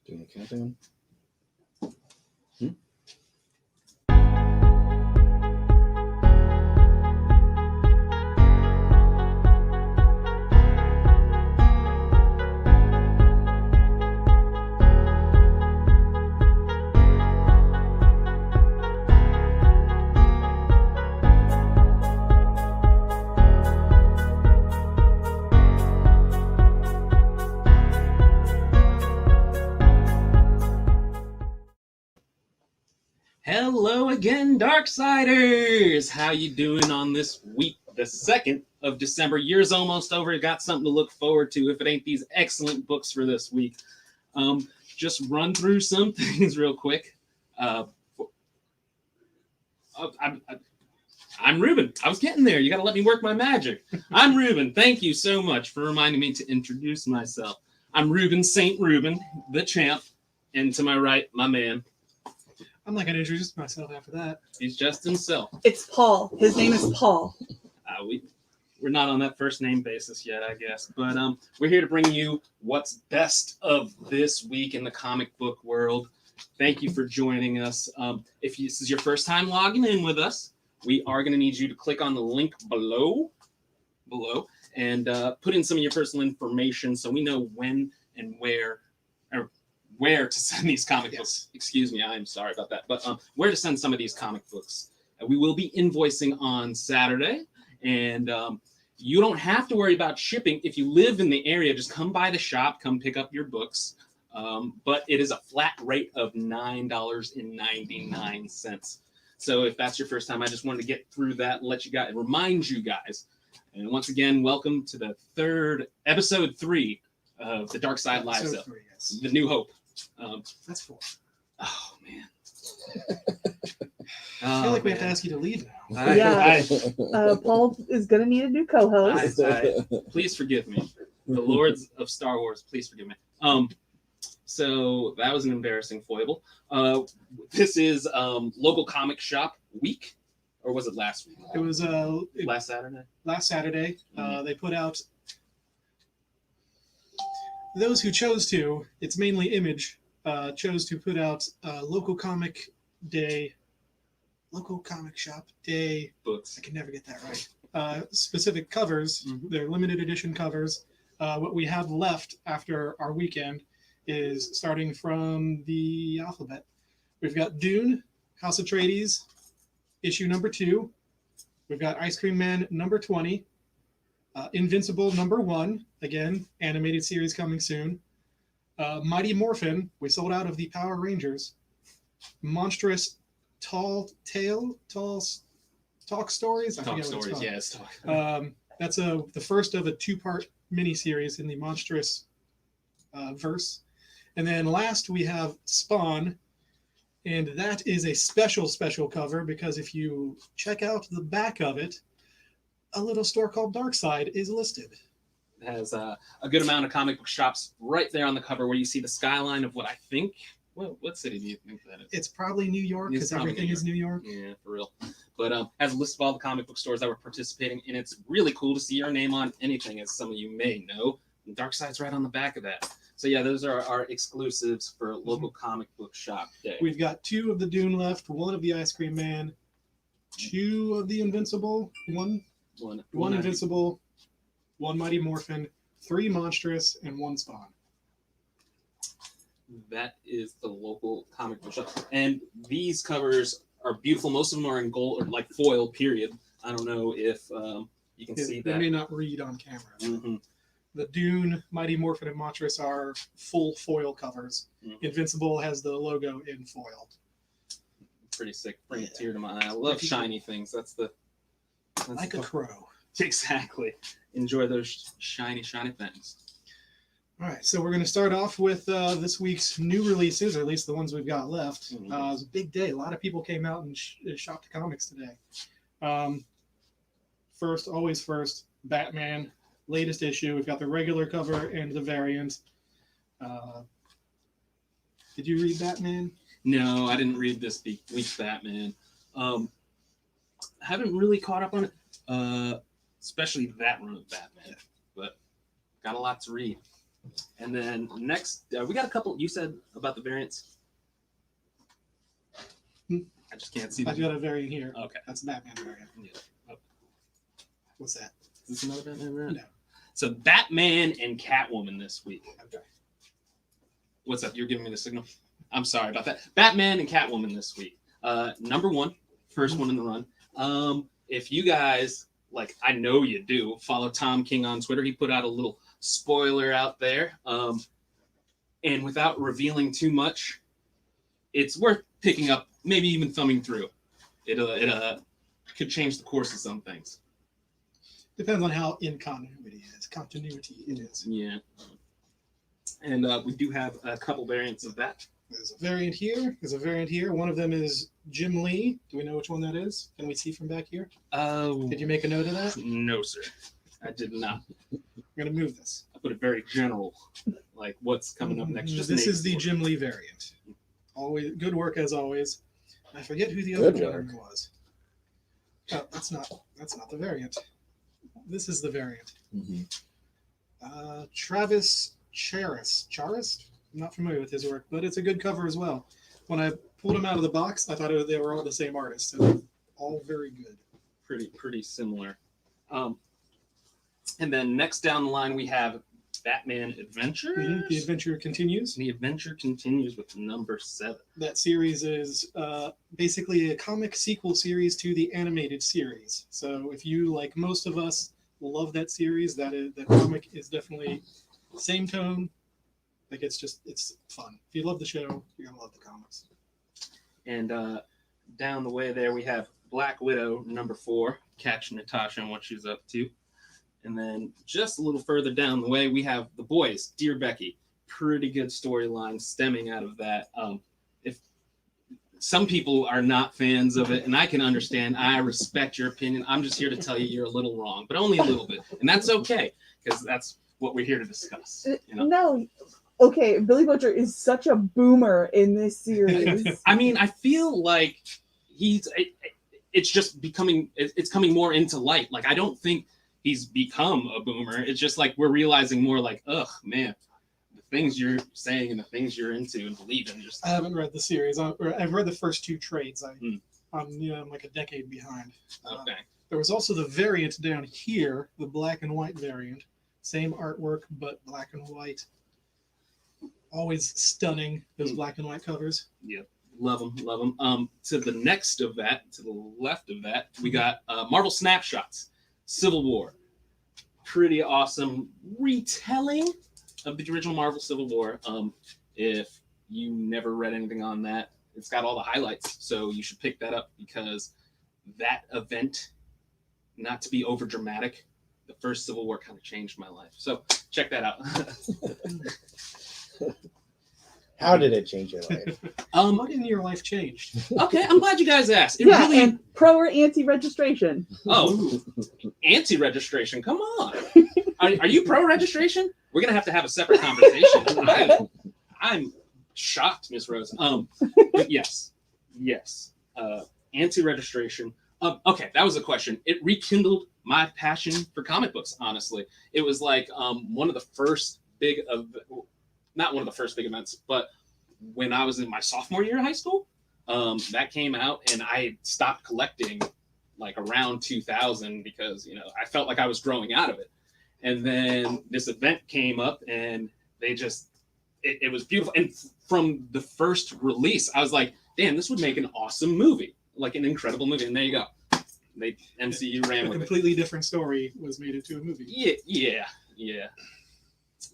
Doing the countdown. Hello again, Darksiders! How you doing on this week, the 2nd of December? Year's almost over. Got something to look forward to if it ain't these excellent books for this week. Just run through some things real quick. I'm Ruben. I was getting there. You got to let me work my magic. I'm Ruben. Thank you so much for reminding me to introduce myself. I'm Ruben St. Ruben, the champ. And to my right, my man. I'm not going to introduce myself after that. He's just himself. It's Paul. His name is Paul. We're not on that first name basis yet, I guess. But we're here to bring you what's best of this week in the comic book world. Thank you for joining us. If this is your first time logging in with us, we are going to need you to click on the link below, and put in some of your personal information so we know when and where to send these comic books. Excuse me, I'm sorry about that. But where to send some of these comic books. We will be invoicing on Saturday, and you don't have to worry about shipping. If you live in the area, just come by the shop, come pick up your books. But it is a flat rate of $9.99. So if that's your first time, I just wanted to get through that and remind you guys. And once again, welcome to the episode 3 of the Dark Side Live Sale. The New Hope. That's 4. Oh man. I feel like we have to ask you to leave now. Paul is going to need a new co-host. Please forgive me. The Lords of Star Wars, please forgive me. So that was an embarrassing foible. This is local comic shop week, or was it last week? It was last Saturday. Last Saturday, they put out. Those who chose to, it's mainly Image, chose to put out local comic shop day Books. I can never get that right. Specific covers. They're limited edition covers. What we have left after our weekend is starting from the alphabet. We've got Dune, House of Atreides, issue number 2. We've got Ice Cream Man number 20. Invincible number 1, again, animated series coming soon. Mighty Morphin, we sold out of the Power Rangers. Monstrous Talk Stories. Talk Stories, yes. That's the first of a 2-part miniseries in the Monstrous verse. And then last we have Spawn, and that is a special cover because if you check out the back of it, a little store called Darkside is listed. It has a good amount of comic book shops right there on the cover where you see the skyline of what I think. What city do you think that is? It's probably New York because everything is New York. Yeah, for real. But has a list of all the comic book stores that were participating, and it's really cool to see your name on anything, as some of you may know. And Darkside's right on the back of that. So yeah, those are our exclusives for local comic book shop day. We've got 2 of the Dune left, 1 of the Ice Cream Man, 2 of the Invincible, one Invincible, 1 Mighty Morphin, 3 Monstrous, and 1 Spawn. That is the local comic book shop. And these covers are beautiful. Most of them are in gold, or like foil, period. I don't know if you can see that. They may not read on camera. The Dune, Mighty Morphin, and Monstrous are full foil covers. Invincible has the logo in foil. Pretty sick. Bring a tear to my eye. I love shiny things. That's like a crow. Exactly. Enjoy those shiny things. All right, so we're going to start off with this week's new releases, or at least the ones we've got left. It was a big day. A lot of people came out and shopped the comics today. First, Batman, latest issue. We've got the regular cover and the variant. Did you read Batman? No, I didn't read this week's Batman. Haven't really caught up on it, especially that run of Batman, but got a lot to read. And then next, we got a couple. You said about the variants. I just can't see I've them. got a variant here. Okay. That's a Batman variant. Yeah. Oh, What's that? is this another Batman variant? No. So Batman and Catwoman this week. Okay. What's up? You're giving me the signal. I'm sorry about that. Batman and Catwoman this week. Number one, first one in the run. If you guys, like I know you do, follow Tom King on Twitter, he put out a little spoiler out there. And without revealing too much, it's worth picking up, maybe even thumbing through. It could change the course of some things. Depends on how in continuity it is. Yeah. And we do have a couple variants of that. There's a variant here. There's a variant here. One of them is Jim Lee. Do we know which one that is? Can we see from back here? Oh. Did you make a note of that? No, sir. I did not. I'm going to move this. I put it very general, like what's coming up next. Just This is the name. Jim Lee variant. Always good work as always. I forget who the other Good one was. Oh, that's not the variant. This is the variant. Travis Charis. I'm not familiar with his work, but it's a good cover as well. When I pulled them out of the box, I thought they were all the same artist. So they're all very good. Pretty similar. And then next down the line we have Batman Adventure. The adventure continues. The adventure continues with number 7. That series is basically a comic sequel series to the animated series. So if you, like most of us, love that series, that comic is definitely same tone. Like it's fun. If you love the show, you're gonna love the comics. And down the way there we have Black Widow number 4, catch Natasha and what she's up to. And then just a little further down the way we have The Boys, Dear Becky. Pretty good storyline stemming out of that. If some people are not fans of it, and I can understand, I respect your opinion. I'm just here to tell you you're a little wrong, but only a little bit, and that's okay because that's what we're here to discuss. You know? No. Okay, Billy Butcher is such a boomer in this series. I mean, I feel like it's just it's coming more into light. Like, I don't think he's become a boomer. It's just like we're realizing more like, ugh, man, the things you're saying and the things you're into and believe in. Just I haven't read the series. I've read the first 2 trades. I'm like a decade behind. okay. There was also the variant down here, the black and white variant. Same artwork, but black and white. Always stunning, those black and white covers. Yep. Love them. To the next of that, to the left of that, we got Marvel Snapshots, Civil War. Pretty awesome retelling of the original Marvel Civil War. If you never read anything on that, it's got all the highlights. So you should pick that up because that event, not to be over dramatic, the first Civil War kind of changed my life. So check that out. How did it change your life? What in your life changed? Okay, I'm glad you guys asked. It Yeah, really. and pro or anti-registration. Oh, anti-registration. Come on. Are you pro-registration? We're gonna have to have a separate conversation. I'm shocked, Miss Rose. But yes. Anti-registration. Okay, that was a question. It rekindled my passion for comic books. Honestly, it was like one of the first big not one of the first big events, but when I was in my sophomore year of high school, that came out, and I stopped collecting like around 2000 because I felt like I was growing out of it. And then this event came up, and they just it was beautiful. And from the first release, I was like, damn, this would make an awesome movie, like an incredible movie. And there you go. MCU ran A with it. completely different story was made into a movie. Yeah.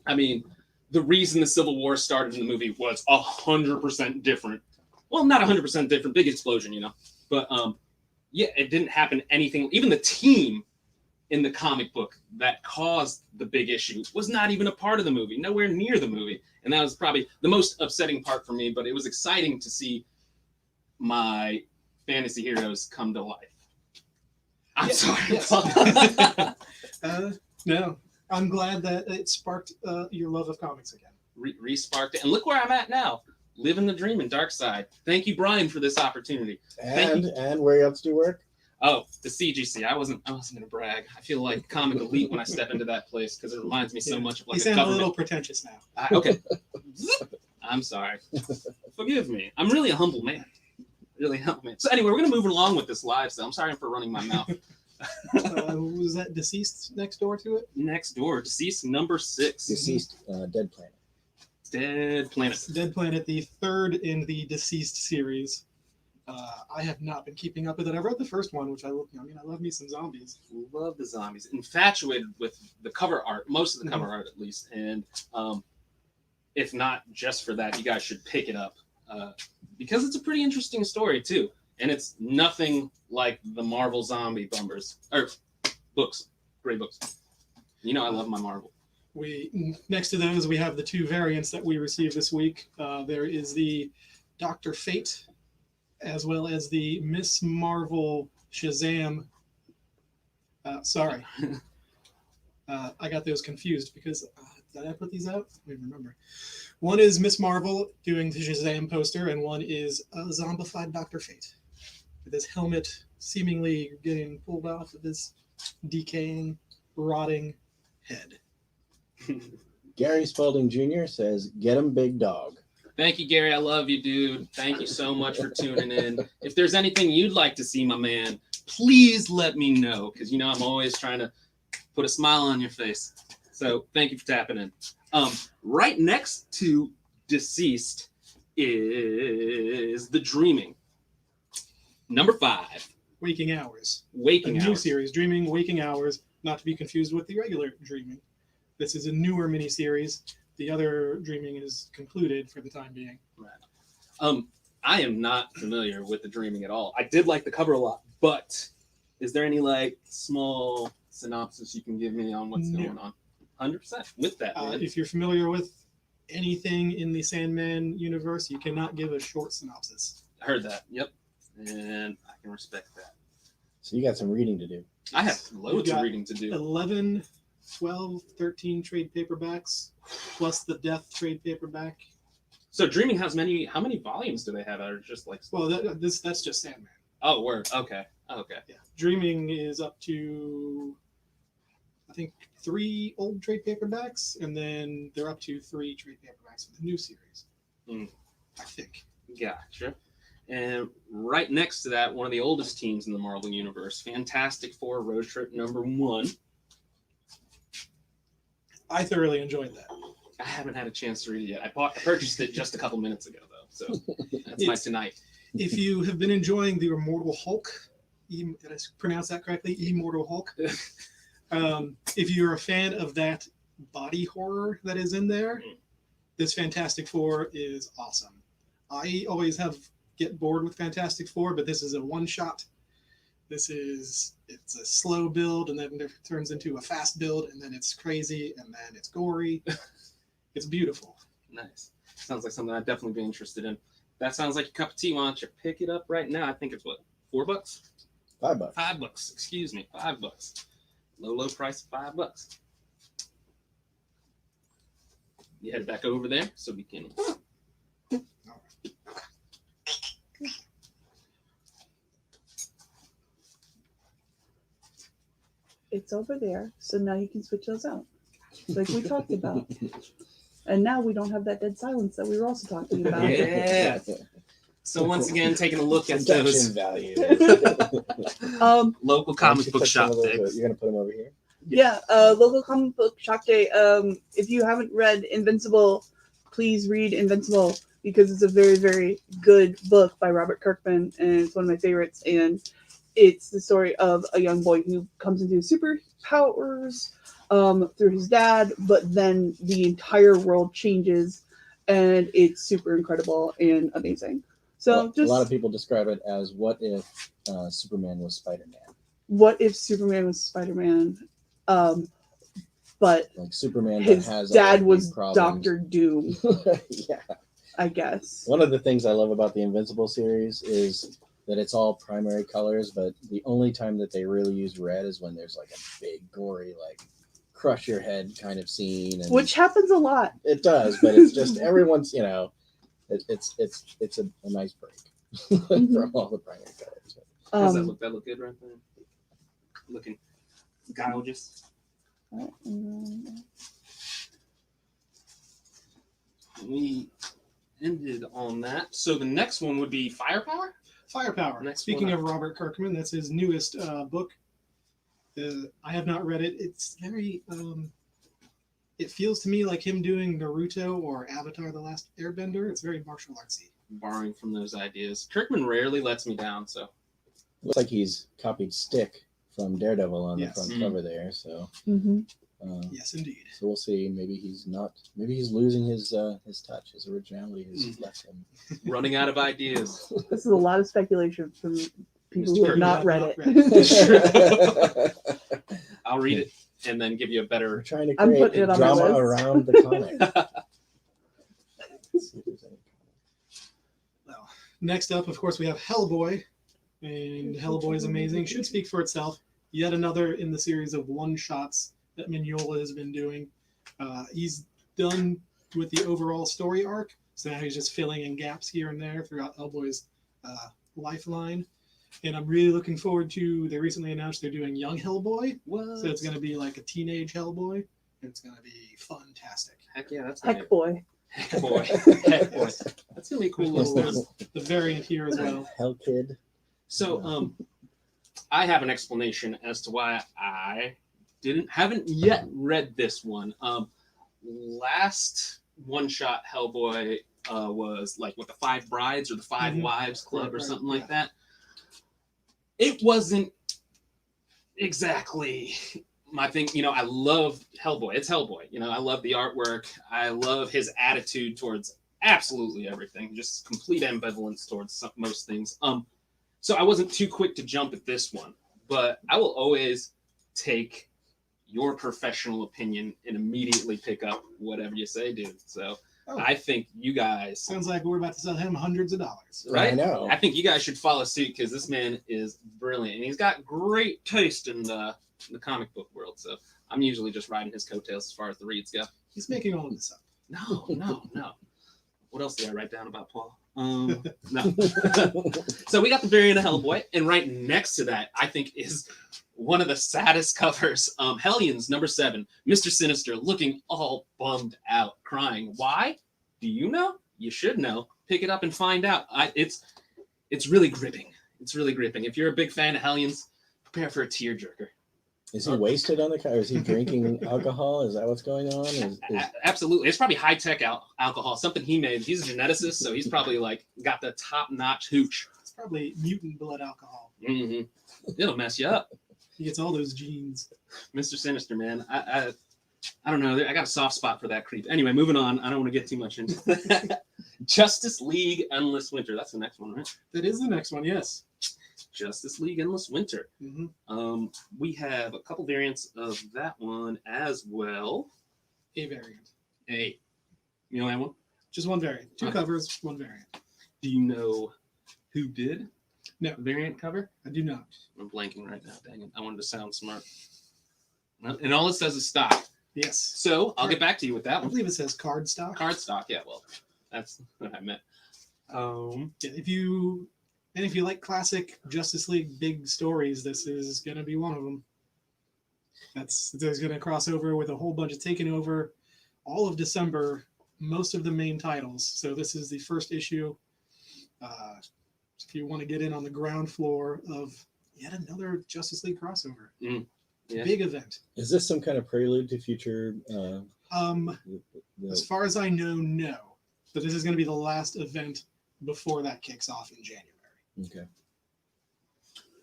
I mean, the reason the Civil War started in the movie was 100% different. Well, not 100% different, big explosion, But it didn't happen anything. Even the team in the comic book that caused the big issue was not even a part of the movie, nowhere near the movie. And that was probably the most upsetting part for me, but it was exciting to see my fantasy heroes come to life. I'm sorry. Yes. No, I'm glad that it sparked your love of comics again. Re-sparked it. And look where I'm at now. Living the dream in Dark Side. Thank you, Brian, for this opportunity. And where else do you work? Oh, the CGC. I wasn't gonna brag. I feel like comic elite when I step into that place because it reminds me so much of like You a sound a government. little pretentious now. Okay. I'm sorry. Forgive me. I'm really a humble man. Really humble man. So anyway, we're gonna move along with this live. So I'm sorry for running my mouth. Was that Deceased next door to it? Next door, deceased number 6. Deceased, Dead Planet. Dead Planet. Dead Planet, the third in the Deceased series. I have not been keeping up with it. I read the first one, which I love me some zombies. Love the zombies. Infatuated with the cover art, most of the cover art at least. And if not just for that, you guys should pick it up because it's a pretty interesting story too. And it's nothing like the Marvel zombie bumbers or books. Great books. You know I love my Marvel. Next to those, we have the 2 variants that we received this week. There is the Dr. Fate, as well as the Miss Marvel Shazam. Sorry. I got those confused because did I put these out? I don't even remember. One is Miss Marvel doing the Shazam poster, and one is a zombified Dr. Fate with his helmet seemingly getting pulled off of his decaying, rotting head. Gary Spalding Jr. says, "Get him, big dog." Thank you, Gary. I love you, dude. Thank you so much for tuning in. If there's anything you'd like to see, my man, please let me know because you know I'm always trying to put a smile on your face. So thank you for tapping in. Right next to Deceased is The Dreaming. Number 5. Waking Hours. Waking a Hours. New series, Dreaming, Waking Hours, not to be confused with the regular Dreaming. This is a newer miniseries. The other Dreaming is concluded for the time being. Right. I am not familiar with The Dreaming at all. I did like the cover a lot, but is there any like small synopsis you can give me on what's going on? 100% with that. If you're familiar with anything in the Sandman universe, you cannot give a short synopsis. I heard that. Yep. And I can respect that. So you got some reading to do. I have loads of reading to do. 11, 12, 13 trade paperbacks, plus the Death trade paperback. So Dreaming has how many volumes do they have? Or just like... Well, that's just Sandman. Oh, word. Okay. Yeah. Dreaming is up to, I think, 3 old trade paperbacks, and then they're up to 3 trade paperbacks for the new series. I think. Gotcha. And right next to that, one of the oldest teams in the Marvel Universe, Fantastic Four Road Trip number 1. I thoroughly enjoyed that. I haven't had a chance to read it yet. I purchased it just a couple minutes ago, though. So that's my tonight. If you have been enjoying the Immortal Hulk, did I pronounce that correctly? Immortal Hulk. If you're a fan of that body horror that is in there, this Fantastic Four is awesome. I always get bored with Fantastic Four, but this is a one-shot. It's a slow build, and then it turns into a fast build, and then it's crazy, and then it's gory. It's beautiful. Nice. Sounds like something I'd definitely be interested in. That sounds like a cup of tea. Why don't you pick it up right now? I think it's what, $4? $5. $5. Excuse me, $5. Low price of $5. You head back over there so we can. It's over there, so now you can switch those out, like we talked about. And now we don't have that dead silence that we were also talking about. Yeah. So once again, taking a look at Production those value. local comic book shop things. You're gonna put them over here. Yeah, local comic book shop day. If you haven't read Invincible, please read Invincible because it's a very, very good book by Robert Kirkman, and it's one of my favorites. And it's the story of a young boy who comes into superpowers through his dad, but then the entire world changes, and it's super incredible and amazing. So a lot of people describe it as what if Superman was Spider-Man. What if Superman was Spider-Man? But like Superman, his has dad was problems. Doctor Doom. Yeah, I guess. One of the things I love about the Invincible series is that it's all primary colors, but the only time that they really use red is when there's like a big gory, like crush your head kind of scene, and Which happens a lot. it does, but it's just everyone's, you know, it's a nice break from all the primary colors. How's that look? That look good right there? Looking gorgeous. We ended on that. So the next one would be Firepower? Firepower. Next Speaking one of Robert Kirkman, that's his newest book. I have not read it. It's very. It feels to me like him doing Naruto or Avatar: The Last Airbender. It's very martial artsy. Borrowing from those ideas. Kirkman rarely lets me down, so. Looks like he's copied Stick from Daredevil on the Yes. front cover there. So, Yes, indeed. so we'll see. Maybe he's not. Maybe he's losing his touch, his originality has left him. Running out of ideas. This is a lot of speculation from people Mr. who have not Kirkman read have it. not I'll read it and then give you a We're better. trying to I'm create putting it on my drama list. around the comic. Let's see if there's any- Well, next up, of course, we have Hellboy, and Hellboy is amazing. Should speak for itself. Yet another in the series of one-shots that Mignola has been doing. He's done with the overall story arc, so now he's just filling in gaps here and there throughout Hellboy's lifeline. And I'm really looking forward to. They recently announced they're doing Young Hellboy, What? so it's going to be like a teenage Hellboy. And it's going to be fantastic. Heck yeah, that's Heck boy. Heck boy. Heck boy. That's gonna be a cool little one. There's the variant here as well. Hell Kid. So, I have an explanation as to why I haven't yet read this one. Last one-shot Hellboy was like what, the Five Brides or the Five Wives Club or something like that. It wasn't exactly my thing. You know, I love Hellboy. It's Hellboy. You know, I love the artwork. I love his attitude towards absolutely everything. Just complete ambivalence towards most things. So I wasn't too quick to jump at this one, but I will always take your professional opinion and immediately pick up whatever you say, dude. So I think you guys, Sounds like we're about to sell him hundreds of dollars. right? I know. I think you guys should follow suit because this man is brilliant and he's got great taste in the comic book world. So I'm usually just riding his coattails as far as the reads go. He's making all of this up. No. What else did I write down about Paul? No. So we got the variant of Hellboy, and right next to that, I think is one of the saddest covers. Hellions #7, Mr. Sinister looking all bummed out, crying. Why? Do you know? You should know. Pick it up and find out. It's really gripping. It's really gripping. If you're a big fan of Hellions, prepare for a tearjerker. Is he wasted on the car? Is he drinking alcohol? Is that what's going on? Absolutely. It's probably high-tech alcohol, something he made. He's a geneticist, so he's probably like got the top-notch hooch. It's probably mutant blood alcohol. Mm-hmm. It'll mess you up. He gets all those genes. Mr. Sinister, man. I don't know. I got a soft spot for that creep. Anyway, moving on. I don't want to get too much into that. Justice League Endless Winter. That's the next one, right? That is the next one, yes. Justice League Endless Winter. Mm-hmm. We have a couple variants of that one as well. A variant. Hey, you know that one? Just one variant. Two Okay. covers, one variant. Do you know who did No. the variant cover? I do not. I'm blanking right now. Dang it. I wanted to sound smart. Well, and all it says is stock. Yes. So I'll get back to you with that I one. believe it says card stock. Card stock. Yeah, well, that's what I meant. Yeah, if you like classic Justice League big stories, this is going to be one of them. There's going to cross over with a whole bunch of taking over all of December, most of the main titles. So this is the first issue. If you want to get in on the ground floor of yet another Justice League crossover, Yeah. big event. Is this some kind of prelude to future? As far as I know, no. But this is going to be the last event before that kicks off in January. Okay.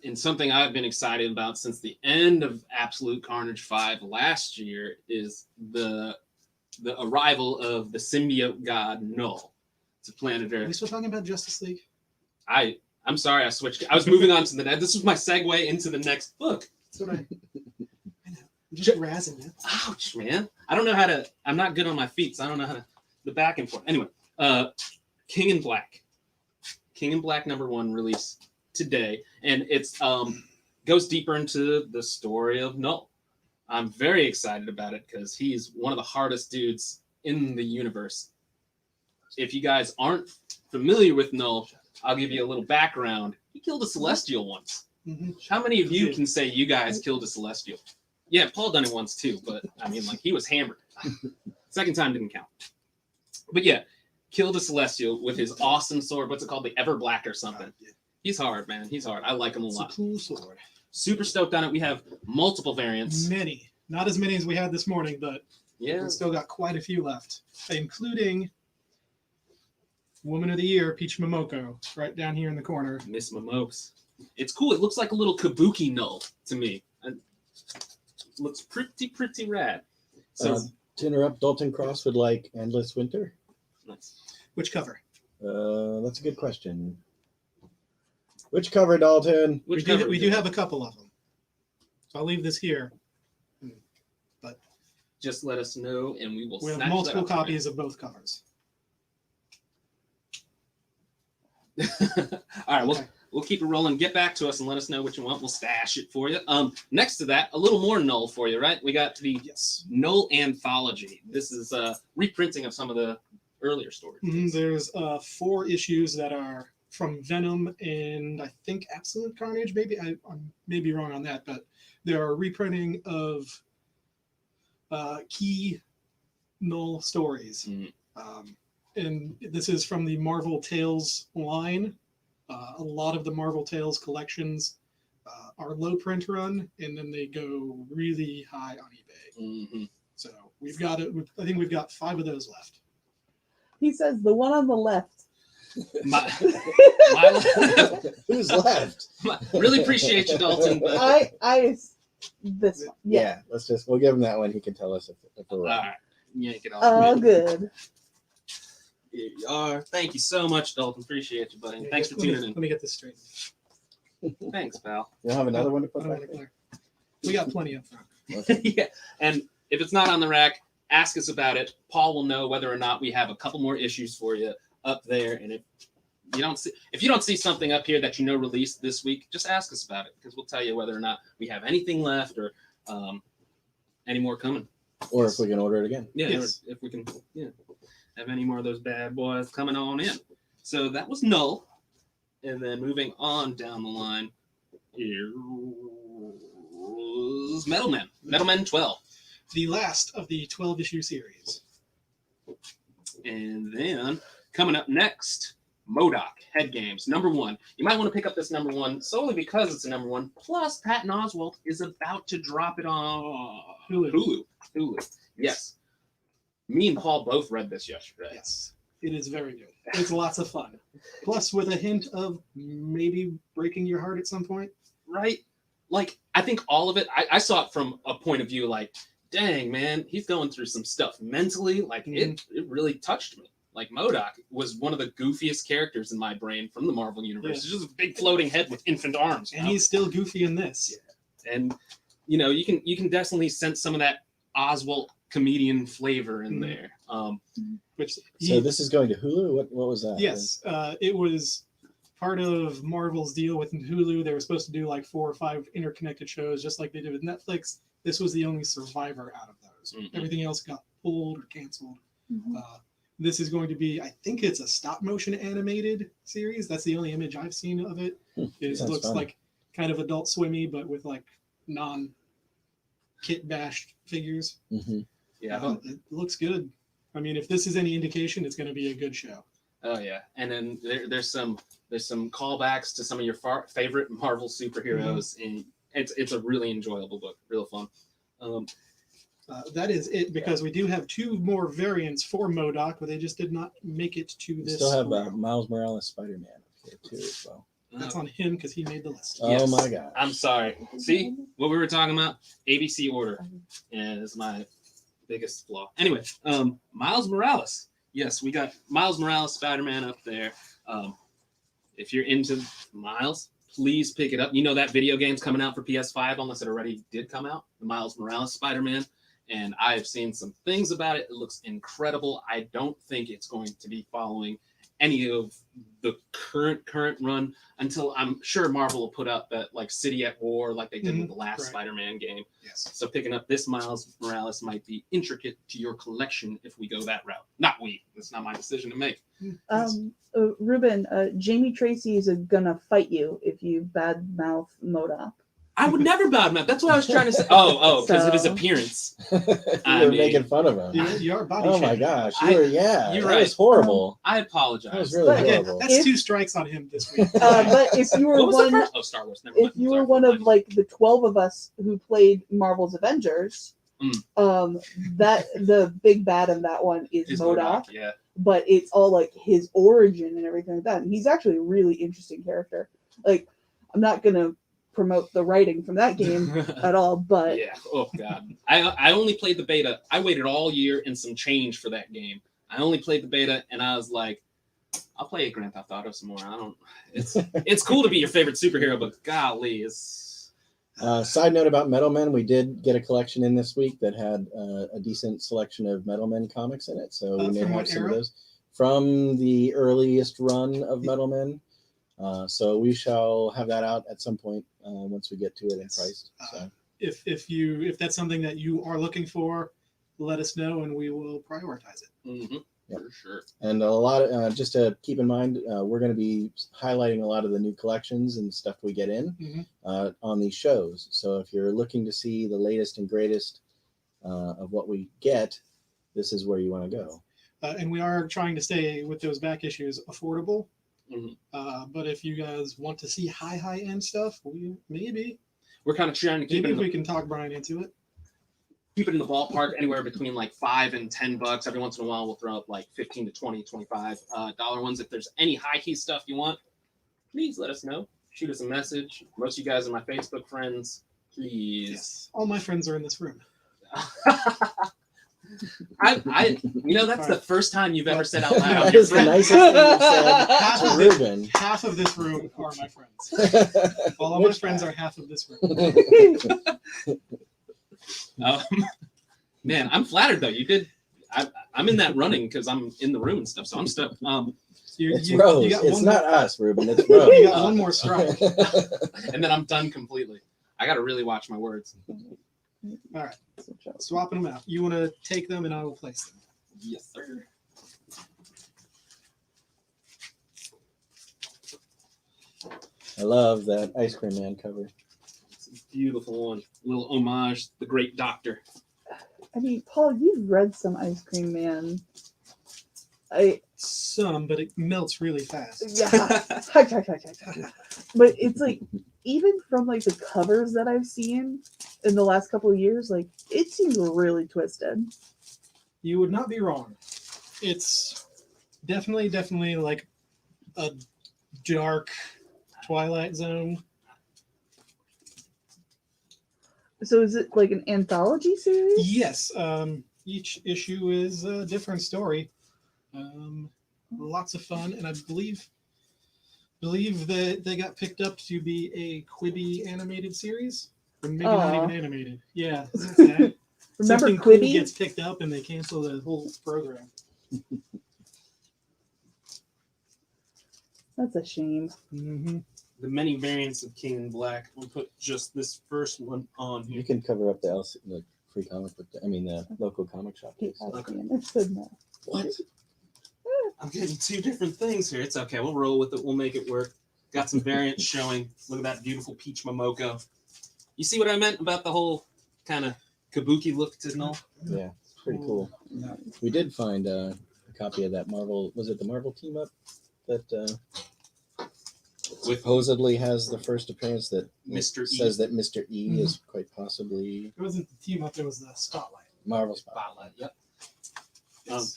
And something I've been excited about since the end of Absolute Carnage 5 last year is the arrival of the symbiote god Null to planet Are we Earth. still talking about Justice League? I'm sorry, I switched. I was moving on to this was my segue into the next book. That's what I know. I'm just razzing you. Ouch, man. I don't know how to. I'm not good on my feet, so I don't know how to. The back and forth. Anyway, King in Black. King in Black #1 release today, and it's goes deeper into the story of Null. I'm very excited about it because he's one of the hardest dudes in the universe. If you guys aren't familiar with Null, I'll give you a little background. He killed a Celestial once. Mhm. How many of you can say you guys killed a Celestial? Yeah, Paul done it once too, but I mean, like, he was hammered. Second time didn't count. But yeah, killed a Celestial with his awesome sword. What's it called? The Everblack or something. Yeah. He's hard, man. He's hard. I like him a It's a lot. cool sword. Super stoked on it. We have multiple variants. Many. Not as many as we had this morning, but Yeah. we've still got quite a few left, including Woman of the Year, Peach Momoko, right down here in the corner. Miss Momokes. It's cool. It looks like a little kabuki null to me. It looks pretty rad. So To interrupt, Dalton Cross would like Endless Winter. nice. Which cover? That's a good question. Which cover, Dalton? Which we do, cover we is do it? have a couple of them. So I'll leave this here. Just let us know, and we will. We have snatch multiple that up. copies of both covers. All right, Okay. we'll keep it rolling. Get back to us and let us know what you want. We'll stash it for you. Next to that, a little more null for you, right? We got the Yes. Null Anthology. This is a reprinting of some of the earlier stories. There's 4 issues that are from Venom and I think Absolute Carnage. Maybe I may be wrong on that, but there are reprinting of key Null stories. Mhm. And this is from the Marvel Tales line. A lot of the Marvel Tales collections are low print run, and then they go really high on eBay. Mhm. So we've got it. I think we've got 5 of those left. He says the one on the left. My, Who's left? really appreciate you, Dalton. But, This one. Yeah. We'll give him that one. He can tell us if we're all right. right, yank it off. Oh, good. Here you are. Thank you so much, Dalton. Appreciate you, buddy. And thanks for Let me- tuning Let me get this straight. in. Thanks, pal. You'll have another one to put I don't back want there? to We got plenty up front. Okay. Yeah, and if it's not on the rack, ask us about it. Paul will know whether or not we have a couple more issues for you up there. And if you don't see something up here that you know released this week, just ask us about it because we'll tell you whether or not we have anything left or any more coming. Or if we can order it again. Yeah, Yes. or if we can, have any more of those bad boys coming on in. So that was Null, and then moving on down the line, here's Metalman. Metalman 12. The last of the 12-issue series. And then coming up next, MODOK Head Games #1. You might want to pick up this #1 solely because it's a #1. Plus, Patton Oswalt is about to drop it on Hulu. Yes. Me and Paul both read this yesterday. Yes, it is very good. It's lots of fun. Plus, with a hint of maybe breaking your heart at some point. Right? Like, I think all of it, I saw it from a point of view like, dang, man, he's going through some stuff mentally. Like, it really touched me. Like, MODOK was one of the goofiest characters in my brain from the Marvel Universe. It's just a big floating head with infant arms. And he's still goofy in this. Yeah. And, you can definitely sense some of that Oswalt comedian flavor in there. Which So this is going to Hulu? What was that? Yes, it was part of Marvel's deal with Hulu. They were supposed to do like 4 or 5 interconnected shows, just like they did with Netflix. This was the only survivor out of those. Mhm. Everything else got pulled or canceled. Mhm. This is going to be, I think it's a stop motion animated series. That's the only image I've seen of it. It Sounds looks fun. like kind of Adult Swimmy, but with like non-kit bashed figures. Mm-hmm. Yeah. It looks good. I mean, if this is any indication, it's going to be a good show. Oh yeah, and then there's some callbacks to some of your favorite Marvel superheroes, and it's a really enjoyable book, real fun. That is it, because we do have 2 more variants for MODOK, but they just did not make it to We this. still have round. Miles Morales Spider-Man up here too as well. That's on him because he made the list. Yes. Oh my god. I'm sorry. See what we were talking about? ABC order, and it's my biggest flaw. Anyway, Miles Morales. Yes, we got Miles Morales Spider-Man up there. If you're into Miles, please pick it up. You know that video game's coming out for PS5, unless it already did come out. The Miles Morales Spider-Man. And I've seen some things about it. It looks incredible. I don't think it's going to be following any of the current run until I'm sure Marvel will put out that like City at War like they did with the last Right. Spider-Man game. Yes. So picking up this Miles Morales might be intricate to your collection if we go that route. Not we. It's not my decision to make. Ruben, Jamie Tracy is gonna fight you if you badmouth MODOK. I would never badmouth. That's what I was trying to say. Oh, because of his So- appearance. You I were mean, making fun of him. You are body Oh my shaming. gosh, You're that right. was horrible. I That apologize. was really But Again, horrible. that's If- 2 strikes on him this week. But if you were What was the one, first? Oh, Star Wars. Never if mind. you Sorry. were one of like the 12 of us who played Marvel's Avengers, that the big bad in that one is Is MODOK, Yeah. but it's all like his origin and everything like that. And he's actually a really interesting character. Like, I'm not gonna promote the writing from that game at all, but Yeah. Oh God. I only played the beta. I waited all year and some change for that game. I only played the beta, and I was like, I'll play Grand Theft Auto some more. I don't. It's cool to be your favorite superhero, but golly, it's. Side note about Metal Men, we did get a collection in this week that had a decent selection of Metal Men comics in it. So we may From have what some era? of those from the earliest run of Metal Men. So we shall have that out at some point once we get to it and Yes. priced. So. If that's something that you are looking for, let us know and we will prioritize it. Mm-hmm. Yep. For sure. And a lot of, just to keep in mind, we're going to be highlighting a lot of the new collections and stuff we get in on these shows. So if you're looking to see the latest and greatest of what we get, this is where you want to go. And we are trying to stay with those back issues affordable. Mhm. But if you guys want to see high end stuff, We're kind of trying to keep maybe it in we the, can talk Brian into it. keep it in the ballpark, anywhere between like $5 and $10. Every once in a while, we'll throw up like 15 to 20, 25 dollar ones. If there's any high key stuff you want, please let us know. Shoot us a message. Most of you guys are my Facebook friends. Please. Yes. All my friends are in this room. That's the first time you've ever said out loud. That Your is the friend- nicest thing you've said Half to of this, Ruben. half of this room are my friends. All of my Which friends half? are half of this room. Man, I'm flattered though. You did. I'm in that running because I'm in the room and stuff. So I'm stuck. It's Rose. got It's one not more, us, Ruben. It's Rose. you got one more strike. And then I'm done completely. I got to really watch my words. All right, swapping them out. You want to take them and I will place them. Yes, sir. I love that Ice Cream Man cover. It's a beautiful one. A little homage to the great doctor. I mean, Paul, you've read some Ice Cream Man. Some, but it melts really fast. Yeah. But it's like, even from like the covers that I've seen in the last couple of years, like it seems really twisted. You would not be wrong. It's definitely like a dark Twilight Zone. So is it like an anthology series? Yes. Each issue is a different story. Lots of fun, and I believe that they got picked up to be a Quibi animated series, or maybe not Aw. even animated. Yeah, it's sad. Remember Something cool Quibi? gets picked up and they cancel the whole program. That's a shame. Mm-hmm. The many variants of King in Black. We'll put just this first one on You here. can cover up the free comic book. The local comic shop. Keep please. asking. I said no. What? I'm getting two different things here. It's okay. We'll roll with it. We'll make it work. Got some variants showing. Look at that beautiful peach Momoko. You see what I meant about the whole kind of kabuki look to Null? Yeah, it's pretty cool. We did find a copy of that Marvel. Was it the Marvel team up that supposedly has the first appearance that Mr. E. says that Mr. E is quite possibly It wasn't the team up; it was the spotlight. Marvel Spotlight. Yep. Yes.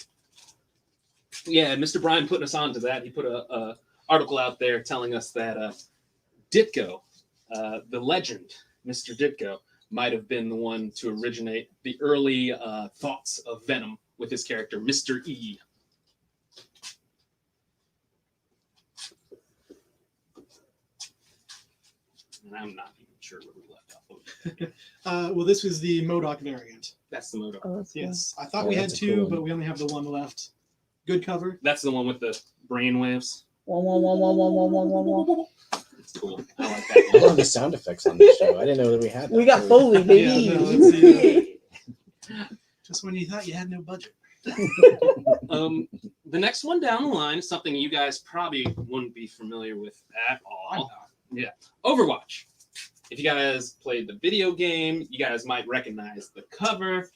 Yeah, Mr. Brian putting us on to that. He put a article out there telling us that Ditko, the legend, Mr. Ditko, might have been the one to originate the early thoughts of Venom with his character, Mr. E. And I'm not even sure where we left off. Well, this was the MODOK variant. That's the moto. Oh, that's cool. Yes, I thought Yeah, we had that's a two, cool one. but we only have the one left. Good cover. That's the one with the brainwaves. Wah, wah, wah, wah, wah, wah, wah, wah, wah. It's cool. I like I that love the sound effects on this show. I didn't know that we had that. We got Foley, baby. Yeah, no, it's, just when you thought you had no budget. one. The next one down the line is something you guys probably wouldn't be familiar with at all. Yeah, Overwatch. If you guys played the video game, you guys might recognize the cover.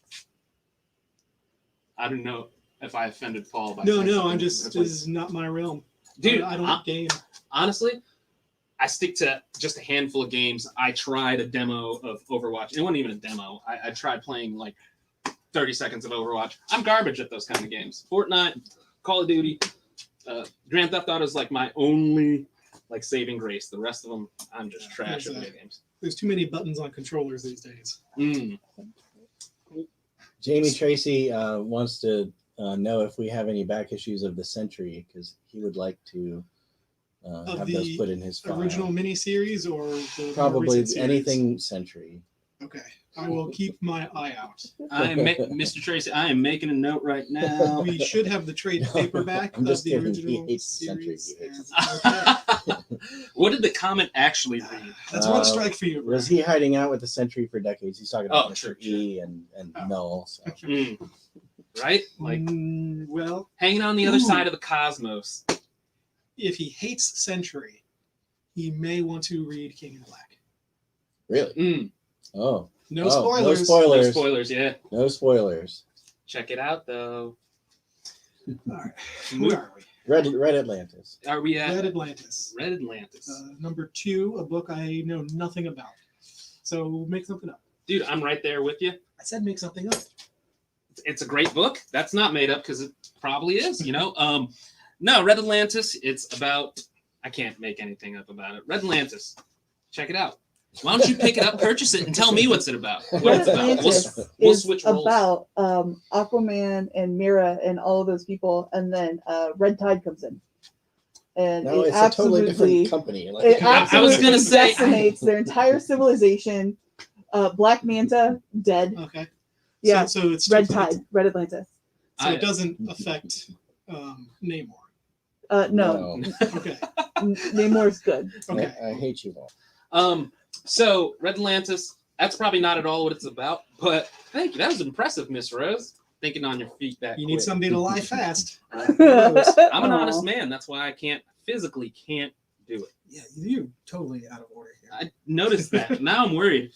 I don't know if I offended Paul by No, saying no, something. I'm just, That's this is not my realm. Dude, I don't game. honestly, I stick to just a handful of games. I tried a demo of Overwatch. It wasn't even a demo. I tried playing like 30 seconds of Overwatch. I'm garbage at those kind of games. Fortnite, Call of Duty, Grand Theft Auto is like my only like saving grace. The rest of them, I'm just trash at video games. There's too many buttons on controllers these days. Jamie Tracy wants to know if we have any back issues of the Century, because he would like to have the those put in his file. Original miniseries or the more Probably recent series? anything Century. Okay, I will keep my eye out. Mr. Tracy, I am making a note right now. We should have the trade paperback I'm of just the kidding. original He hates the Century. series. He hates and- okay. What did the comment actually read? That's one strike for you. Was he hiding out with the Century for decades? He's talking about Oh, Mr. sure, E and Null. So. Right? Like Well, hanging on the other Ooh. side of the cosmos. if he hates Century, he may want to read King in Black. Really? Oh. No Oh, spoilers. No spoilers. No spoilers, yeah. No spoilers. Check it out, though. All right. Where are we? Red Atlantis. Are we at Red Atlantis. Red Atlantis? Number 2, a book I know nothing about. So make something up. Dude, I'm right there with you. I said make something up. It's a great book. That's not made up because it probably is, you know. No, Red Atlantis, it's about, I can't make anything up about it. Red Atlantis. Check it out. Why don't you pick it up, purchase it, and tell me what's it about? What Red it's about. Atlantis We'll is switch roles. about Aquaman and Mira and all of those people, and then Red Tide comes in, and No, it it's a totally absolutely, different company. Like, it I was absolutely gonna say, decimates their entire civilization. Black Manta dead. Okay. Yeah, So it's Red just- Tide, Red Atlantis. So it doesn't affect Namor. No, Okay. Namor's good. Okay. I hate you all. So Red Atlantis, that's probably not at all what it's about, but thank you. That was impressive, Miss Rose. Thinking on your feet that You need quick. somebody to lie fast. I'm an Aw. honest man. That's why I physically can't do it. Yeah, you're totally out of order here. I noticed that. Now I'm worried.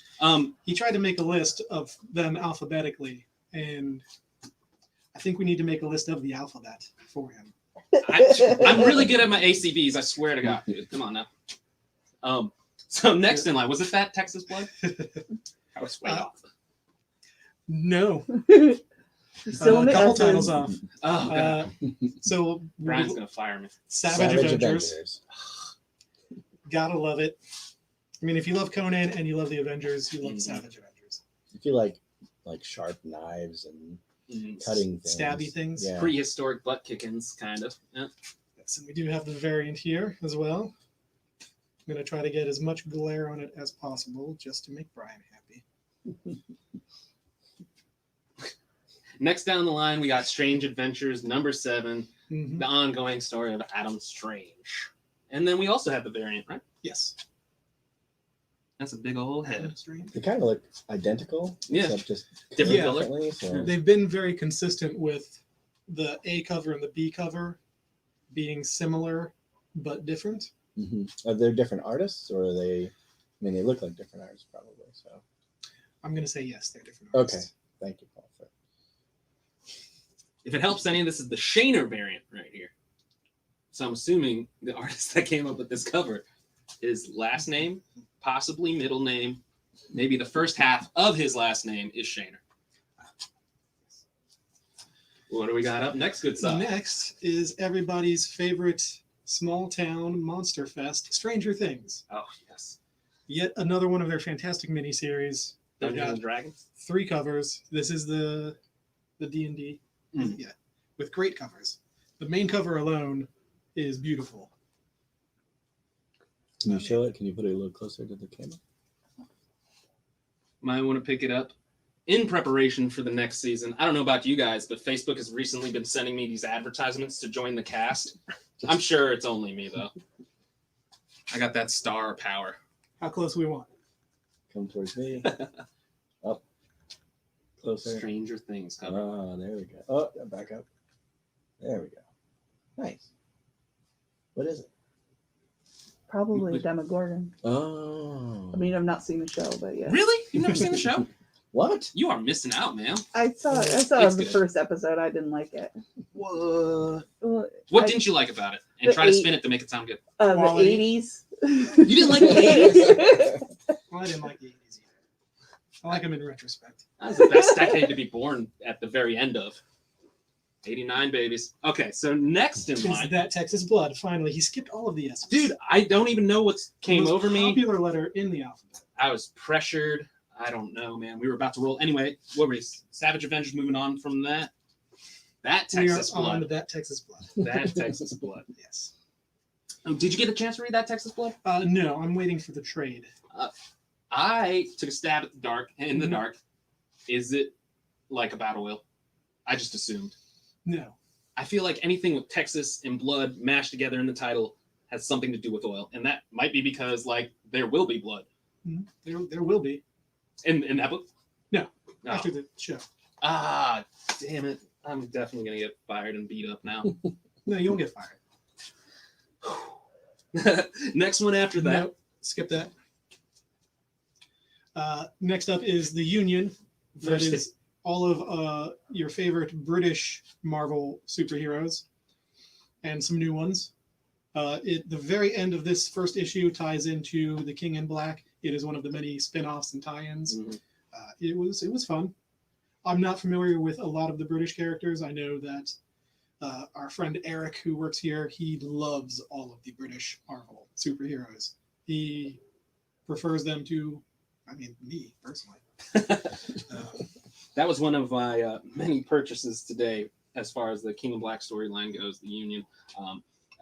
He tried to make a list of them alphabetically, and I think we need to make a list of the alphabet for him. I'm really good at my ACBs. I swear to God, dude. Come on now. So next in line, was it that Texas blood? I was way off. No. Still in A the couple S's. titles off. Oh God, So Brian's gonna fire me. Savage Avengers. Gotta love it. I mean, if you love Conan and you love the Avengers, you love Savage Avengers. If you like sharp knives and cutting things, Stabby things. Yeah. Prehistoric butt kickings, kind of. Yeah. Yes, and we do have the variant here as well. I'm going to try to get as much glare on it as possible just to make Brian happy. Next down the line, we got Strange Adventures number 7, Mhm. the ongoing story of Adam Strange, and then we also have the variant, right? Yes. That's a big old head. They kind of look identical, Yeah. except just Different Yeah. color. differently, so. They've been very consistent with the A cover and the B cover being similar but different. Are they different artists, or are they? I mean, they look like different artists, probably. So, I'm going to say yes, they're different okay, artists. thank you, Paul. For If it helps any, this is the Shaner variant right here. So I'm assuming the artist that came up with this cover, his last name, possibly middle name, maybe the first half of his last name is Shaner. What do we got up next, good side? Next is everybody's favorite small town monster fest, Stranger Things. Oh, yes. Yet another one of their fantastic miniseries. They've Dungeons got and Dragons. 3 covers. This is the D&D. Mm. Yeah, with great covers. The main cover alone is beautiful. Can you show it? Can you put it a little closer to the camera? Might want to pick it up in preparation for the next season, I don't know about you guys, but Facebook has recently been sending me these advertisements to join the cast. I'm sure it's only me, though. I got that star power. How close we want? Come towards me. Up. Closer. Stranger Things cover. Oh, there we go. Oh, back up. There we go. Nice. What is it? Probably Demogorgon. Oh. I mean, I've not seen the show, but yeah. Really? You've never seen the show? What? You are missing out, man. I saw It's the good. first episode. I didn't like it. What? Well, What didn't you like about it? And The try to eight- spin it to make it sound good. the Quality. 80s. You didn't like the 80s? Well, I didn't like the 80s either. I like them in retrospect. That was the best decade to be born at the very end of. 89 babies. Okay, so next in Is line. that Texas Blood? Finally, he skipped all of the S's. Dude, I don't even know what came Most over me. Popular letter in the alphabet. I was pressured. I don't know, man. We were about to roll. Anyway, what were we? Savage Avengers moving on from that? That Texas We are on Blood. that Texas Blood. That Texas Blood. Yes. Oh, did you get a chance to read that Texas Blood? No, I'm waiting for the trade. I took a stab at the dark. In the Mhm. dark, is it like a battle wheel? I just assumed. No. I feel like anything with Texas and blood mashed together in the title has something to do with oil, and that might be because like there will be blood There will be in that book. No. No. after the show. Ah, damn it! I'm definitely gonna get fired and beat up now. No, you won't get fired. Next one after that. No, skip that. Next up is the Union. That First is all of your favorite British Marvel superheroes and some new ones. The very end of this first issue ties into the King in Black. It is one of the many spin-offs and tie-ins. Mhm. It was fun. I'm not familiar with a lot of the British characters. I know that our friend Eric, who works here, he loves all of the British Marvel superheroes. He prefers them to, I mean, me personally. That was one of my many purchases today, as far as the King in Black storyline goes. The Union.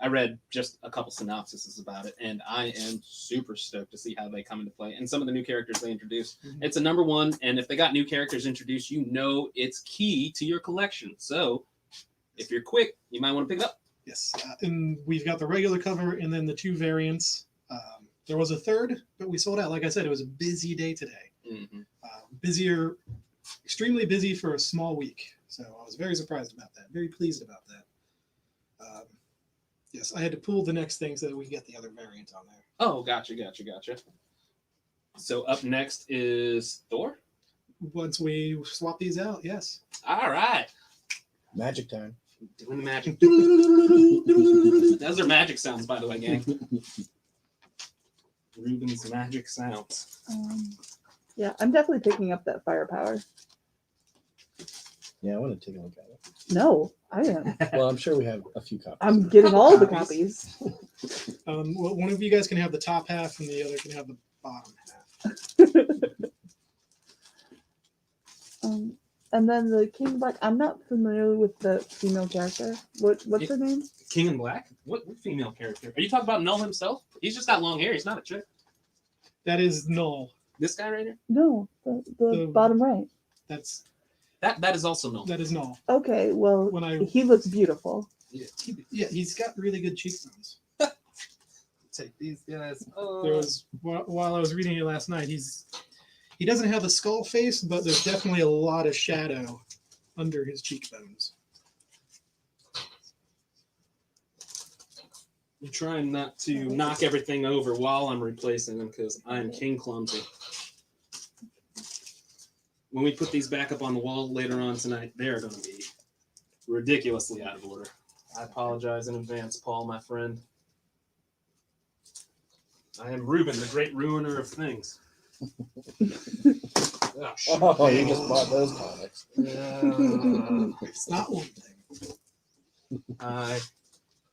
I read just a couple synopsises about it, and I am super stoked to see how they come into play and some of the new characters they introduce. Mhm. It's a number one, and if they got new characters introduced, you know it's key to your collection. So if you're quick, you might want to pick it up. Yes, and we've got the regular cover and then the two variants. There was a third, but we sold out. Like I said, it was a busy day today. Mm-hmm. Busier, extremely busy for a small week. So I was very surprised about that. Very pleased about that. Yes, I had to pull the next thing so that we get the other variant on there. Oh, gotcha. So up next is Thor. Once we swap these out, yes. All right. Magic time. Doing the magic. Those are magic sounds, by the way, gang. Ruben's magic sounds. Yeah, I'm definitely picking up that firepower. Yeah, I want to take a look at it. No, I am. Well, I'm sure we have a few copies. I'm getting all the Copies. copies. Well, one of you guys can have the top half and the other can have the bottom half. And then the King Black. I'm not familiar with the female character. What's her name? King in Black? What female character? Are you talking about Null himself? He's just got long hair. He's not a chick. That is Null. This guy right here? No, the The- bottom right. That's That is also Null. that is Null. Okay, well, When I he looks beautiful. yeah, he's got really good cheekbones. Take these guys. There was while I was reading it last night. He doesn't have a skull face, but there's definitely a lot of shadow under his cheekbones. I'm trying not to knock everything over while I'm replacing them because I'm king clumsy. When we put these back up on the wall later on tonight, they're going to be ridiculously out of order. I apologize in advance, Paul, my friend. I am Ruben, the great ruiner of things. Oh, shoot. Oh, you just bought those comics. It's not one thing. I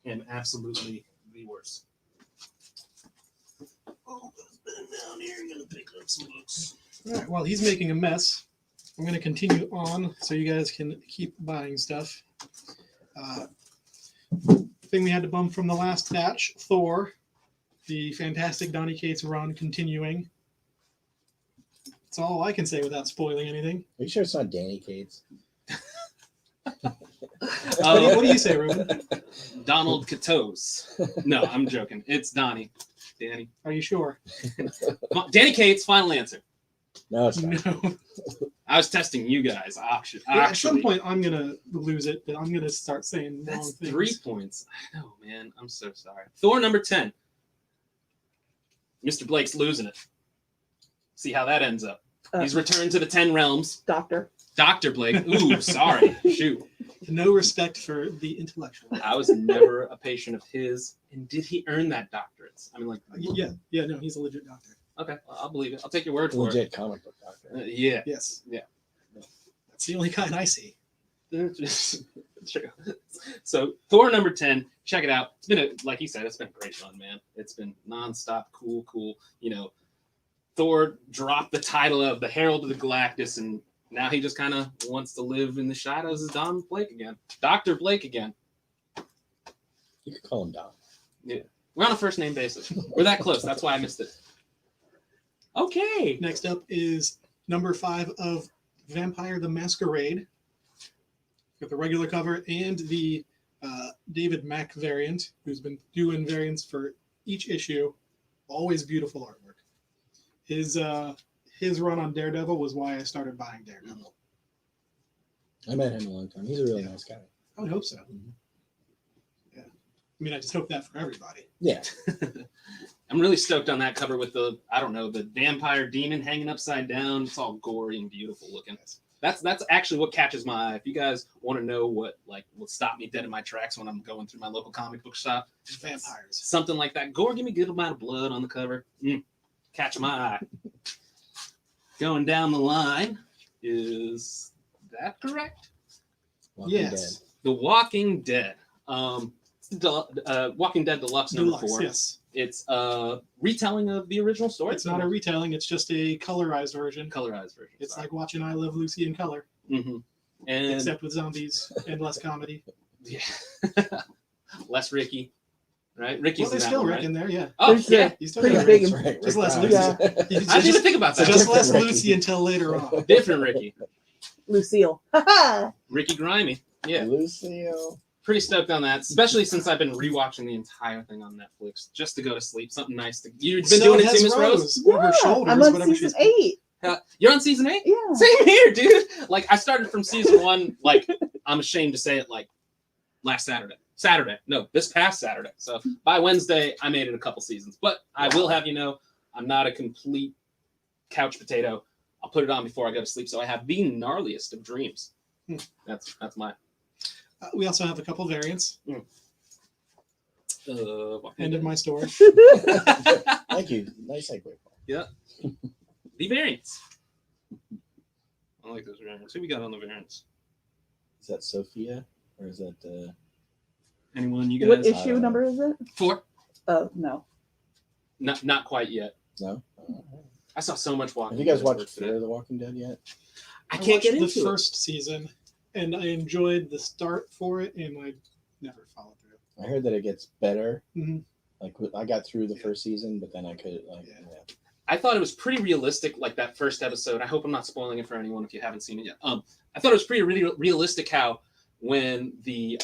am absolutely the worst. Oh, down here, I'm gonna pick up some books. All right. While he's making a mess, I'm going to continue on so you guys can keep buying stuff. Thing we had to bump from the last batch: Thor, the fantastic Donny Cates run continuing. That's all I can say without spoiling anything. Are you sure it's not Danny Cates? What do you say, Ruben? Donald Catos. No, I'm joking. It's Donnie. Danny. Are you sure? Danny Cates, final answer. No, it's not. No. I was testing you guys. Actually, At some point, I'm gonna lose it, but I'm gonna start saying wrong that's things. 3 points. I know, man. I'm so sorry. Thor number 10. Mr. Blake's losing it. See how that ends up. He's returned to the 10 realms. Doctor. Dr. Blake. Ooh, sorry. Shoot. No respect for the intellectual. I was never a patient of his. And did he earn that doctorate? I mean, like, Yeah, no, he's a legit doctor. okay, well, I'll believe it. I'll take your word for Legit comic book doctor. it. Yeah. Yes. Yeah. That's the only kind I see. True. So Thor number 10, check it out. It's been like you said, it's been a great run, man. It's been nonstop, cool. You know, Thor dropped the title of the Herald of the Galactus, and now he just kind of wants to live in the shadows as Don Blake again, Dr. Blake again. You could call him Don. Yeah, we're on a first name basis. We're that close. That's why I missed it. Okay. Next up is number 5 of Vampire the Masquerade. Got the regular cover and the David Mack variant, who's been doing variants for each issue. Always beautiful artwork. His run on Daredevil was why I started buying Daredevil. I met him a long time. He's a really nice guy. I would hope so. Mhm. Yeah. I mean, I just hope that for everybody. Yeah. I'm really stoked on that cover with the vampire demon hanging upside down. It's all gory and beautiful looking. That's actually what catches my eye. If you guys want to know what will stop me dead in my tracks when I'm going through my local comic book shop, Just vampires. something like that. Gore, give me a good amount of blood on the cover. Catch my eye. Going down the line, is that correct? Walking Yes. Dead. The Walking Dead. Walking Dead Deluxe number Deluxe, 4. yes. It's a retelling of the original story. It's not a retelling, it's just a colorized version. colorized version. It's like watching I Love Lucy in color, and except with zombies and less comedy. yeah, less Ricky, right? Ricky's Well, there's in that still one, Rick right? in there, yeah. Oh There's yeah, He's still Pretty got big Rick. That's right. Just Rick less Grimes. Lucy. Yeah. He's I didn't even just, think about that. just less Ricky. Lucy until later on. Different Ricky, Lucille. Ricky Grimy. Yeah, Lucille. pretty stoked on that, especially since I've been rewatching the entire thing on Netflix just to go to sleep. Something nice to. You've been doing it too, Miss Rose. Or her shoulders, I'm on whatever season she's 8. You're on season 8. Yeah. Same here, dude. Like I started from season 1. Like I'm ashamed to say it. Like last Saturday. No, this past Saturday. So by Wednesday, I made it a couple seasons. But I will have you know, I'm not a complete couch potato. I'll put it on before I go to sleep, so I have the gnarliest of dreams. That's my. We also have a couple variants. End of my story. Thank you. Nice segue, Paul. The variants. I like those variants. Who we got on the variants? Is that Sophia? Or is that Anyone you What guys? issue number is it? 4? Oh, no. Not quite yet. no? I saw so much Walking Have you guys Dead watched today. Fear of the Walking Dead yet? I can't get watched into the it. first season, and I enjoyed the start for it, and I never followed through. I heard that it gets better. Mhm. Like I got through the first season, but then I could I thought it was pretty realistic, like that first episode. I hope I'm not spoiling it for anyone if you haven't seen it yet. I thought it was pretty realistic how when the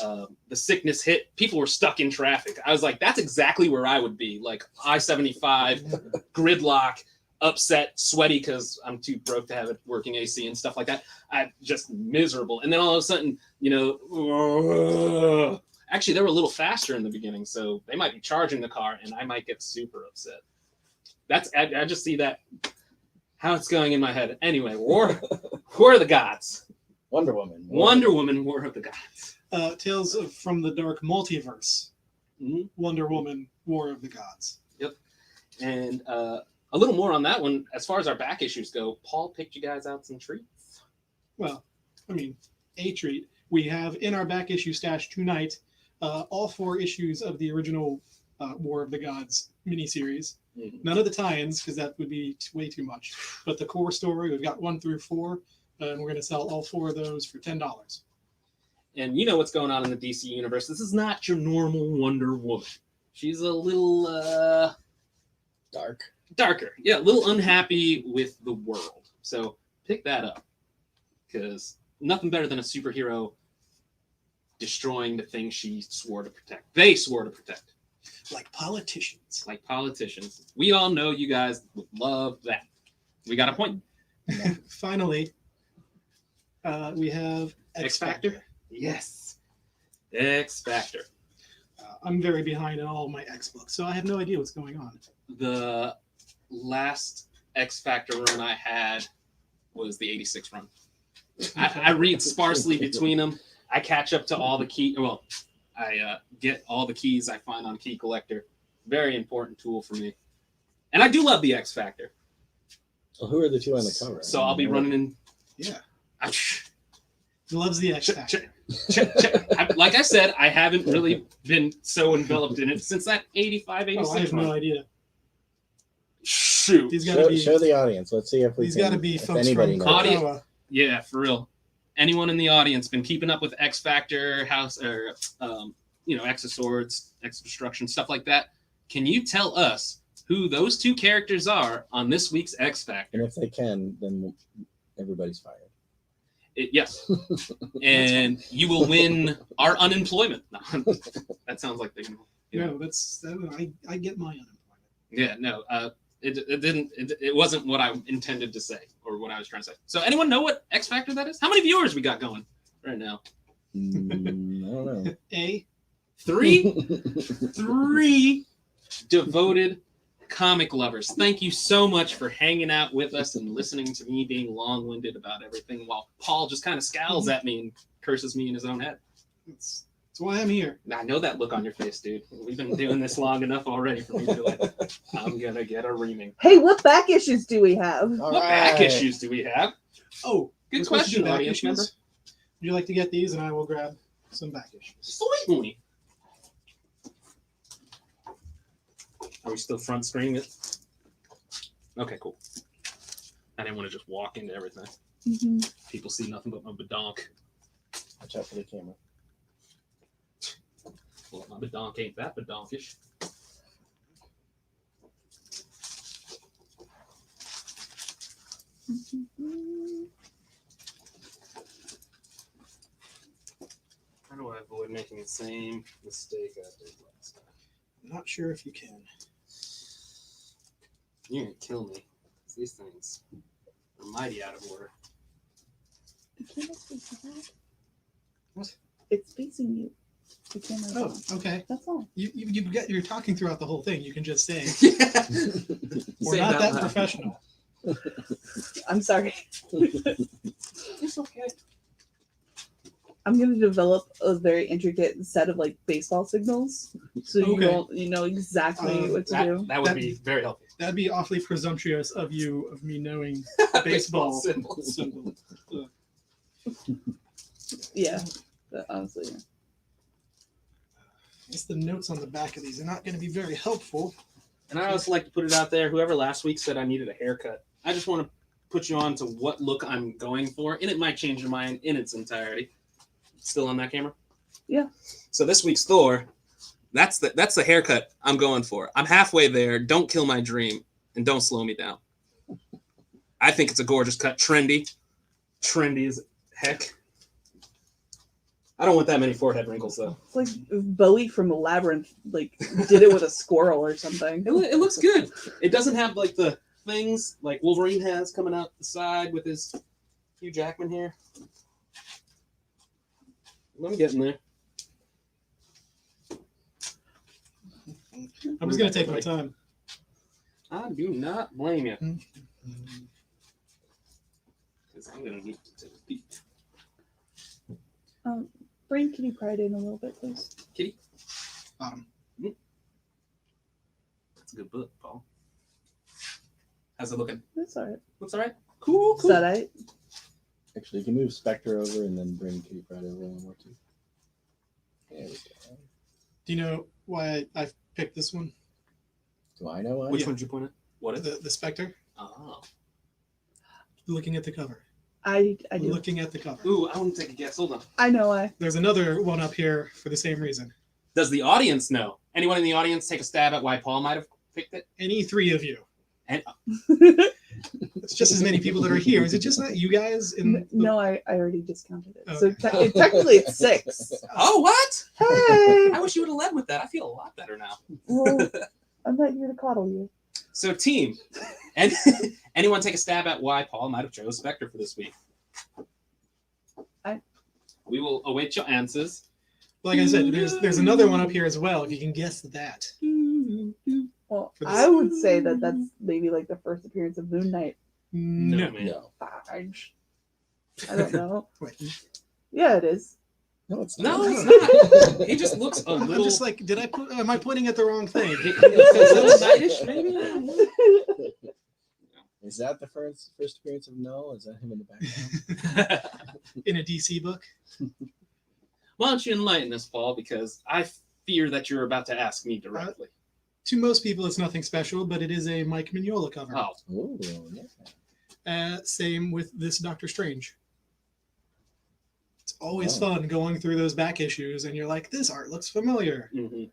sickness hit, people were stuck in traffic. I was like, that's exactly where I would be. Like I-75, gridlock, upset, sweaty because I'm too broke to have it working AC and stuff like that. I just miserable. And then all of a sudden, you know, actually they were a little faster in the beginning, so they might be charging the car, and I might get super upset. I just see that how it's going in my head. Anyway, War of the Gods. Wonder Woman. Wonder Woman, War of the Gods. Tales from the Dark Multiverse. Mhm. Wonder Woman, War of the Gods. And a little more on that one. As far as our back issues go, Paul picked you guys out some treats. Well, I mean, a treat. We have in our back issue stash tonight all 4 issues of the original War of the Gods miniseries. Mhm. None of the tie-ins, because that would be way too much. But the core story, we've got 1 through 4, and we're going to sell all 4 of those for $10. And you know what's going on in the DC universe. This is not your normal Wonder Woman. She's a little Dark. darker. Yeah, a little unhappy with the world. So pick that up, because nothing better than a superhero destroying the thing she swore to protect. They swore to protect. Like politicians. Like politicians. We all know you guys would love that. We got a point. Finally, we have X Factor? Yes. X Factor. I'm very behind in all of my X books, so I have no idea what's going on. The last X Factor run I had was the 86 run. I read sparsely between them. I catch up to all the key. Well, I get all the keys I find on Key Collector. Very important tool for me. And I do love the X Factor. Well, who are the two on the cover? So I'll be running in. Yeah. I, He loves the X Factor. like I said, I haven't really been so enveloped in it since that 85, 86 Oh, I have run. no idea. Shoot. He's got to be. Show the audience. Let's see if we He's can. got to be if folks anybody from knows. Krakoa. Yeah, for real. Anyone in the audience been keeping up with X Factor, House, or X of Swords, X of Destruction, stuff like that? Can you tell us who those two characters are on this week's X Factor? And if they can, then everybody's fired. Yes. And you will win our unemployment. That sounds like they're No, I get my unemployment. Yeah, no. It wasn't what I intended to say or what I was trying to say. So anyone know what X Factor that is? How many viewers we got going right now? I don't know. A. Three devoted comic lovers. Thank you so much for hanging out with us and listening to me being long-winded about everything while Paul just kind of scowls at me and curses me in his own head. That's why I'm here. I know that look on your face, dude. We've been doing this long enough already for me to be like, I'm gonna get a reaming. Hey, what back issues do we have? All What back right. issues do we have? Oh, Good we're supposed to do question, back audience issues? member. Would you like to get these, and I will grab some back issues. Certainly. Are we still front screening it? Okay, cool. I didn't want to just walk into everything. Mm-hmm. People see nothing but my badonk. Watch out for the camera. Well, my badonk ain't that badonkish. How do I avoid making the same mistake I did last time? I'm not sure if you can. You're gonna kill me. These things are mighty out of order. The camera's facing back. What? It's facing you. The camera's Oh, on. okay. That's all. You're talking throughout the whole thing. You can just say we're Say not it out that loud. professional. I'm sorry. It's okay. I'm gonna develop a very intricate set of like baseball signals, so Okay. you know exactly what to do. That would be very helpful. That'd be awfully presumptuous of me knowing baseball symbols. symbols. Yeah, but honestly, yeah. It's the notes on the back of these are not going to be very helpful. And I also like to put it out there. Whoever last week said I needed a haircut, I just want to put you on to what look I'm going for, and it might change your mind in its entirety. Still on that camera? Yeah. So this week's Thor, that's the haircut I'm going for. I'm halfway there. Don't kill my dream, and don't slow me down. I think it's a gorgeous cut. Trendy as heck. I don't want that many forehead wrinkles though. It's like Bowie from Labyrinth, like did it with a squirrel or something. It looks good. It doesn't have like the things like Wolverine has coming out the side with his Hugh Jackman here. I'm getting there. I'm just going to take my time. I do not blame you. Because I'm going to need to take a peek. Bring Kitty Pryde in a little bit, please. Kitty? That's a good book, Paul. How's it looking? That's all right. Looks all right? Cool, Is cool. that right? Actually, you can move Spectre over and then bring Kitty Pryde over one more too. There we go. Do you know why I picked this one? Do I know why? Which one did you point at? What is it? The Spectre? Oh. Looking at the cover. I do. Looking at the cover. Ooh, I want to take a guess. Hold on. I know why. There's another one up here for the same reason. Does the audience know? Anyone in the audience take a stab at why Paul might have picked it? Any three of you. And It's just as many people that are here. Is it just not you guys? No, I already discounted it. Okay. So technically it's 6. oh, what? Hey! I wish you would have led with that. I feel a lot better now. Well, I'm not here to coddle you. So, team, and anyone take a stab at why Paul might have chose Spectre for this week? We will await your answers. Like I said, there's another one up here as well. If you can guess that. Well, For this- I would say that that's maybe like the first appearance of Moon Knight. No. man. No. Fudge. I don't know. Wait, Yeah, it is. No, it's No, not. it's not. He just looks a I'm little. just like, am I pointing at the wrong thing? a little knightish, maybe. Is that the first appearance of Null? Is that him in the background? In a DC book? Why don't you enlighten us, Paul? Because I fear that you're about to ask me directly. To most people, it's nothing special, but it is a Mike Mignola cover. Oh, Ooh, yeah. Same with this Doctor Strange. It's always Oh. fun going through those back issues, and you're like, this art looks familiar. mhm.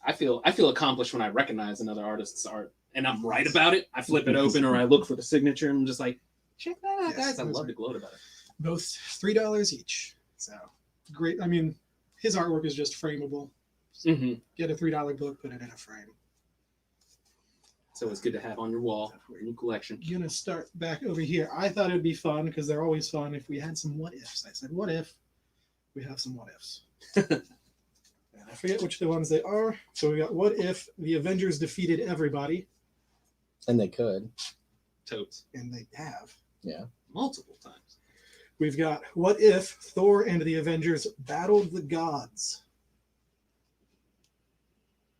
I feel accomplished when I recognize another artist's art, and I'm right about it. I flip it open, or I look for the signature, and I'm just like, check that out, Yes, guys. I those love are- to gloat about it. Both $3 each. So great. I mean, his artwork is just frameable. Mm-hmm. Get a $3 book, put it in a frame. So it's good to have on your wall in your collection. Gonna start back over here. I thought it'd be fun because they're always fun if we had some what ifs. I said, what if we have some what ifs? And I forget which the ones they are. So we got what if the Avengers defeated everybody, And they could. Totes. and they have. Yeah. Multiple times. We've got what if Thor and the Avengers battled the gods.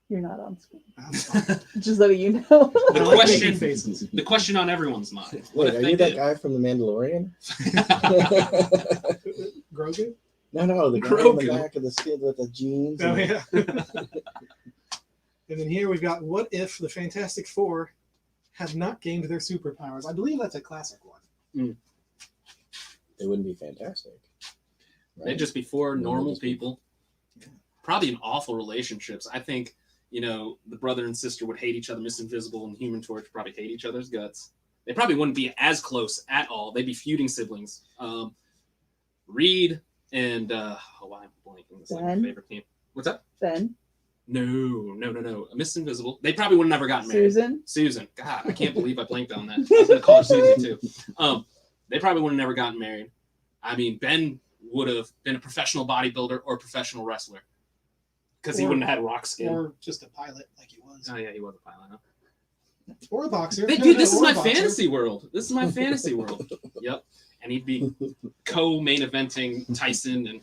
You're not on screen. That's fun. Just letting you know. I The like question- making faces. The question on everyone's mind. What Wait, if are they you that did? guy from The Mandalorian? Grogu? No, the guy in Grogu. the back of the skid with the jeans. Oh, and- yeah. And then here we've got what if the Fantastic Four had not gained their superpowers. I believe that's a classic one. It wouldn't be fantastic. They'd just be four normal just be- people. Probably in awful relationships. I think, the brother and sister would hate each other. Miss Invisible and Human Torch probably hate each other's guts. They probably wouldn't be as close at all. They'd be feuding siblings. Reed and why am I blanking? This is like my Ben? favorite team. What's up? Ben, No. Miss Invisible. They probably would have never gotten married. Susan. God, I can't believe I blanked on that. I was gonna call her Susan too. They probably would have never gotten married. I mean, Ben would have been a professional bodybuilder or a professional wrestler. Because he Or- wouldn't have had rock skin. Or just a pilot like he was. Oh yeah, he was a pilot. Huh? Or a boxer. Dude, this is or a my boxer. fantasy world. This is my fantasy world. Yep. And he'd be co-main eventing Tyson. And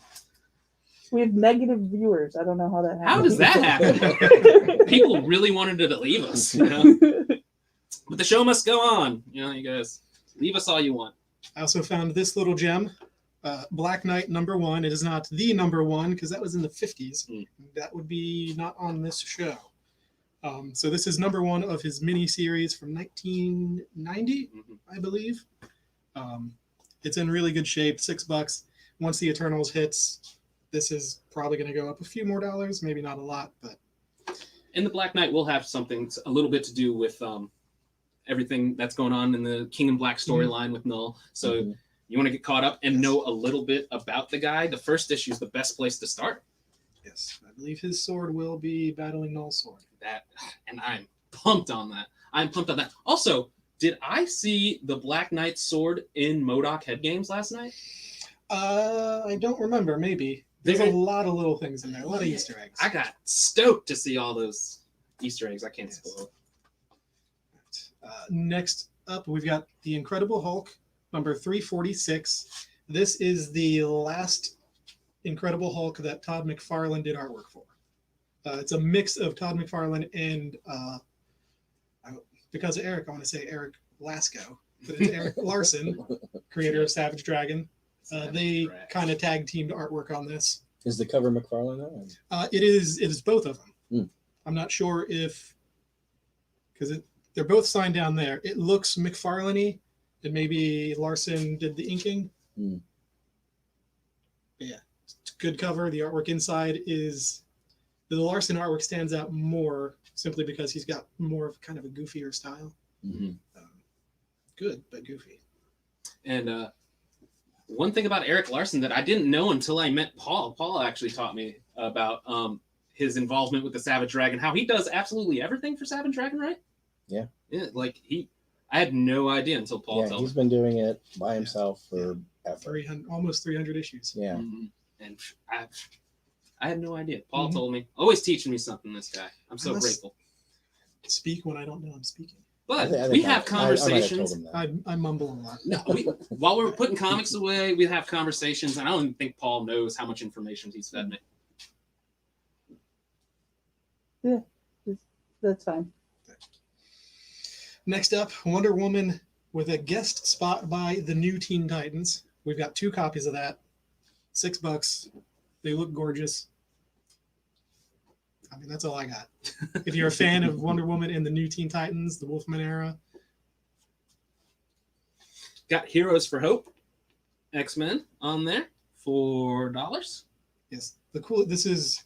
We have negative viewers. I don't know how that happened. how does that happen? People really wanted to leave us. But the show must go on. You guys leave us all you want. I also found this little gem, Black Knight #1. It is not the #1 because that was in the 50s. Mm. That would be not on this show. So this is #1 of his mini series from 1990, Mhm. I believe. It's in really good shape, $6. Once the Eternals hits, this is probably going to go up a few more dollars, maybe not a lot, but In the Black Knight, we'll have something a little bit to do with everything that's going on in the King and Black storyline with Null. So Mhm. you want to get caught up and know a little bit about the guy. The first issue is the best place to start. yes, I believe his sword will be battling Null's sword. And I'm pumped on that. Also, did I see the Black Knight sword in MODOK Head Games last night? I don't remember, maybe. There's a There- lot of little things in there, a lot of Easter eggs. I got stoked to see all those Easter eggs. I can't Yes. spoil it. Next up, we've got The Incredible Hulk, number 346. This is the last Incredible Hulk that Todd McFarlane did artwork for. It's a mix of Todd McFarlane and, because of Eric, I want to say Eric Lasko, but it's Eric Larson, creator of Savage Dragon. They kind of tag teamed artwork on this. Is the cover McFarlane though? It is both of them. Hmm. I'm not sure if, because they're both signed down there. It looks McFarlane-y, and maybe Larson did the inking. Hmm. But yeah, it's a good cover. The artwork inside is The Larson artwork stands out more simply because he's got more of kind of a goofier style. Mm-hmm. Good, but goofy. And one thing about Eric Larson that I didn't know until I met Paul. Paul actually taught me about his involvement with the Savage Dragon, how he does absolutely everything for Savage Dragon, right? Yeah. Yeah, like I had no idea until Paul told He's me. been doing it by himself for ever. 300, almost 300 issues. Yeah. And I had no idea. Paul told me. Always teaching me something, this guy. I'm so grateful. Speak when I don't know I'm speaking. But I think we have conversations. I mumble a lot. No, while we're putting comics away, we have conversations, and I don't even think Paul knows how much information he's fed me. Yeah, that's fine. Next up, Wonder Woman with a guest spot by the New Teen Titans. We've got 2 copies of that. $6. They look gorgeous. I mean, that's all I got. If you're a fan of Wonder Woman and the New Teen Titans, the Wolfman era. Got Heroes for Hope, X-Men on there, $4. Yes. This is,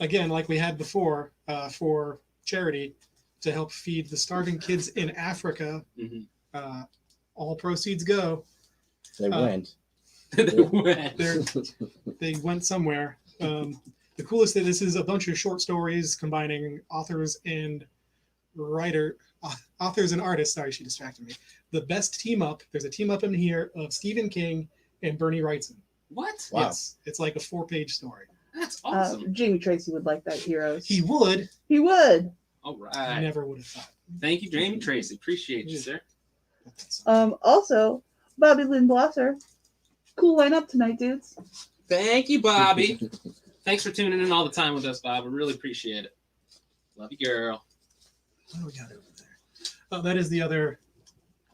again, like we had before, for charity to help feed the starving kids in Africa. Mm-hmm. All proceeds go. They went. They went somewhere. The coolest thing, this is a bunch of short stories combining authors and artists. Sorry, she distracted me. The best team up. There's a team up in here of Stephen King and Bernie Wrightson. What? Wow. Yes, it's like a 4-page story. That's awesome. Jamie Tracy would like that, Heroes. He would. He would. All I right. never would have thought. Thank you, Jamie Tracy. Appreciate you, sir. Also, Bobby Lynn Blosser. Cool lineup tonight, dudes. Thank you, Bobby. Thanks for tuning in all the time with us, Bob. I really appreciate it. Love you, girl. What do we got over there? Oh, that is the other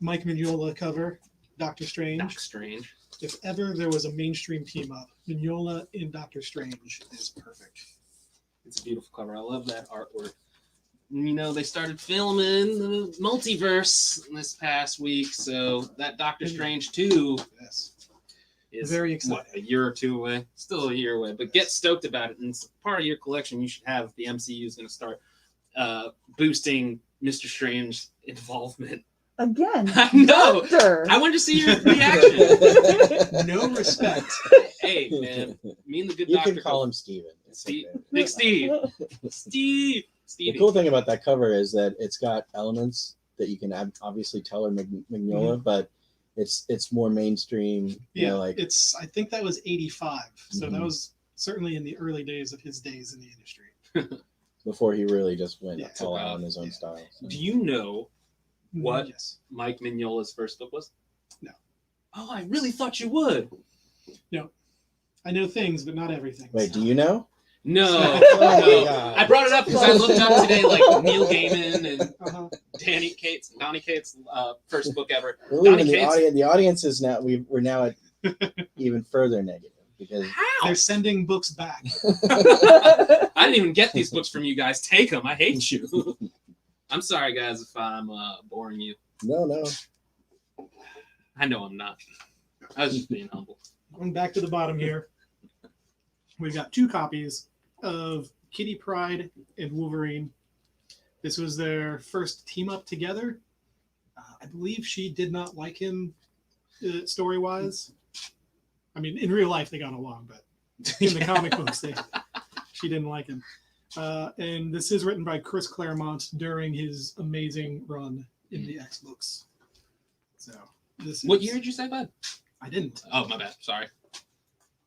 Mike Mignola cover, Doctor Strange. Doc Strange. If ever there was a mainstream team up, Mignola and Doctor Strange is perfect. It's a beautiful cover. I love that artwork. You know, they started filming the multiverse this past week, so that Doctor Strange 2 Yes. is Very exciting. what, a year or 2 away? Still a year away, but get stoked about it. And it's part of your collection you should have if the MCU is going to start boosting Mr. Strange's involvement. Again. I know. Doctor. I wanted to see your reaction. No respect. Hey, man. Me and the good You doctor. can call him Steven. It's Steve. okay. Big Steve. The Stevie. cool thing about that cover is that it's got elements that you can obviously tell are Mignola, but it's more mainstream. Yeah, like I think that was 85. So that Mhm. was certainly in the early days of his days in the industry. before he really just went Yeah, all out in his own style. So. Do you know what Yes. Mike Mignola's first book was? No. Oh, I really thought you would. I know things, but not everything. Wait, do you know? No, Oh my no. God. I brought it up because I looked up today, like Neil Gaiman and Uh-huh. Donnie Cates' first book ever. We're Donny leaving the Cates- audience. The audience is now we're now at even further negative because How? They're sending books back. I didn't even get these books from you guys. Take them. I hate you. I'm sorry, guys, if I'm boring you. no. I know I'm not. I was just being humble. Going back to the bottom here, we've got 2 copies of Kitty Pryde and Wolverine. This was their first team up together. I believe she did not like him story-wise. I mean, in real life they got along, but in the comic books she didn't like him. And this is written by Chris Claremont during his amazing run in the X books. So this is, What year did you say, bud? I didn't. Oh, my bad. Sorry.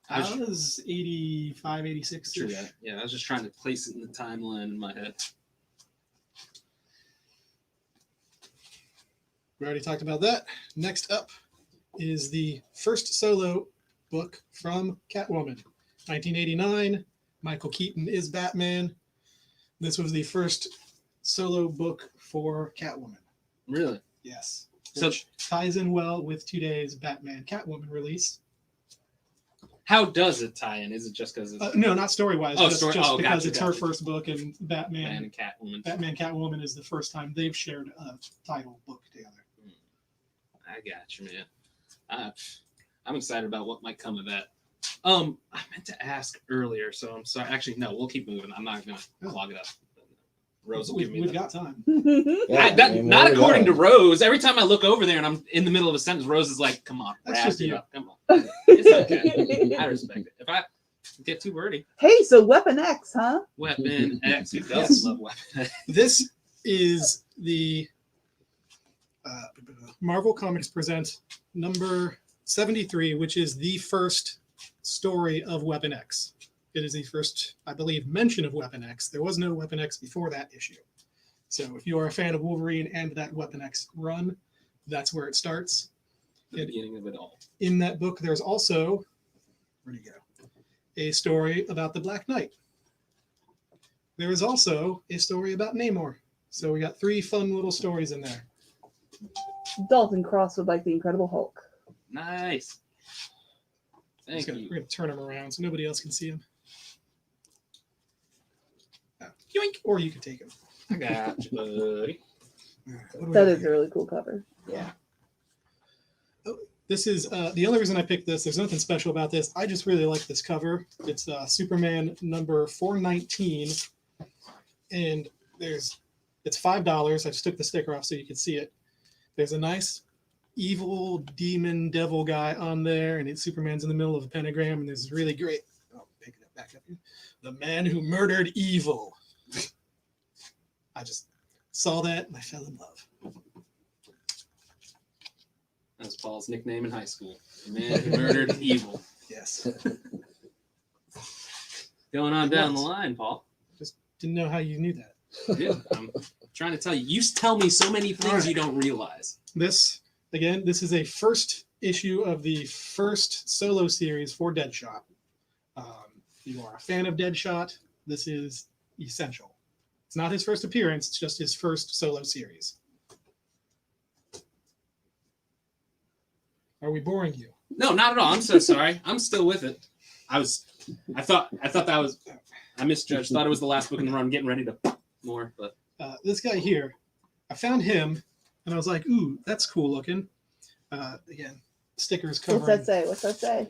I was That was 85, 86. True that. Yeah, I was just trying to place it in the timeline in my head. We already talked about that. Next up is the first solo book from Catwoman. 1989. Michael Keaton is Batman. This was the first solo book for Catwoman. Really? Yes. So- Which ties in well with today's Batman Catwoman release. How does it tie in? Is it just because it's No, not story-wise. Oh, just story- just oh, because gotcha, it's her gotcha. first book, and Man and Catwoman? Batman Catwoman is the first time they've shared a title book together. I got you, man. I'm excited about what might come of that. I meant to ask earlier, so I'm sorry. Actually, no, we'll keep moving. I'm not going to clog it up. Rose will give me We've the... got time. Not according to Rose. Every time I look over there and I'm in the middle of a sentence, Rose is like, "Come on, That's wrap just it you. up. Come on." It's okay. I respect it. If I get too wordy, Hey, so Weapon X, huh? Weapon X. Who doesn't Yes. love Weapon X? This is the Marvel Comics Present number 73, which is the first story of Weapon X. It is the first, I believe, mention of Weapon X. There was no Weapon X before that issue. So if you are a fan of Wolverine and that Weapon X run, that's where it starts. The beginning of it all. In that book, there's also, where'd he go? A story about the Black Knight. There is also a story about Namor. So we got 3 fun little stories in there. Dalton crossed with like the Incredible Hulk. Nice. Thank you. We're going to turn him around so nobody else can see him. Yoink! Or you can take him. I got you, buddy. What do we That got is a here? really cool cover. Yeah. This is the only reason I picked this. There's nothing special about this. I just really like this cover. It's Superman number 419, and it's $5. I just took the sticker off so you can see it. There's a nice evil demon devil guy on there, and Superman's in the middle of a pentagram, and this is really great. Oh, pick it back up here. The man who murdered evil. I just saw that and I fell in love. That's Paul's nickname in high school. The man who murdered evil. Yes. Going on down the line, Paul. Just didn't know how you knew that. Yeah, I'm trying to tell you. You tell me so many things Alright. you don't realize. This is a first issue of the first solo series for Deadshot. If you are a fan of Deadshot, this is essential. It's not his first appearance, it's just his first solo series. Are we boring you? No, not at all. I'm so sorry. I'm still with it. I thought that was, I misjudged. Thought it was the last book in the run. Getting ready to more, but This guy here, I found him, and I was like, ooh, that's cool looking. Again, stickers covering. What's that say?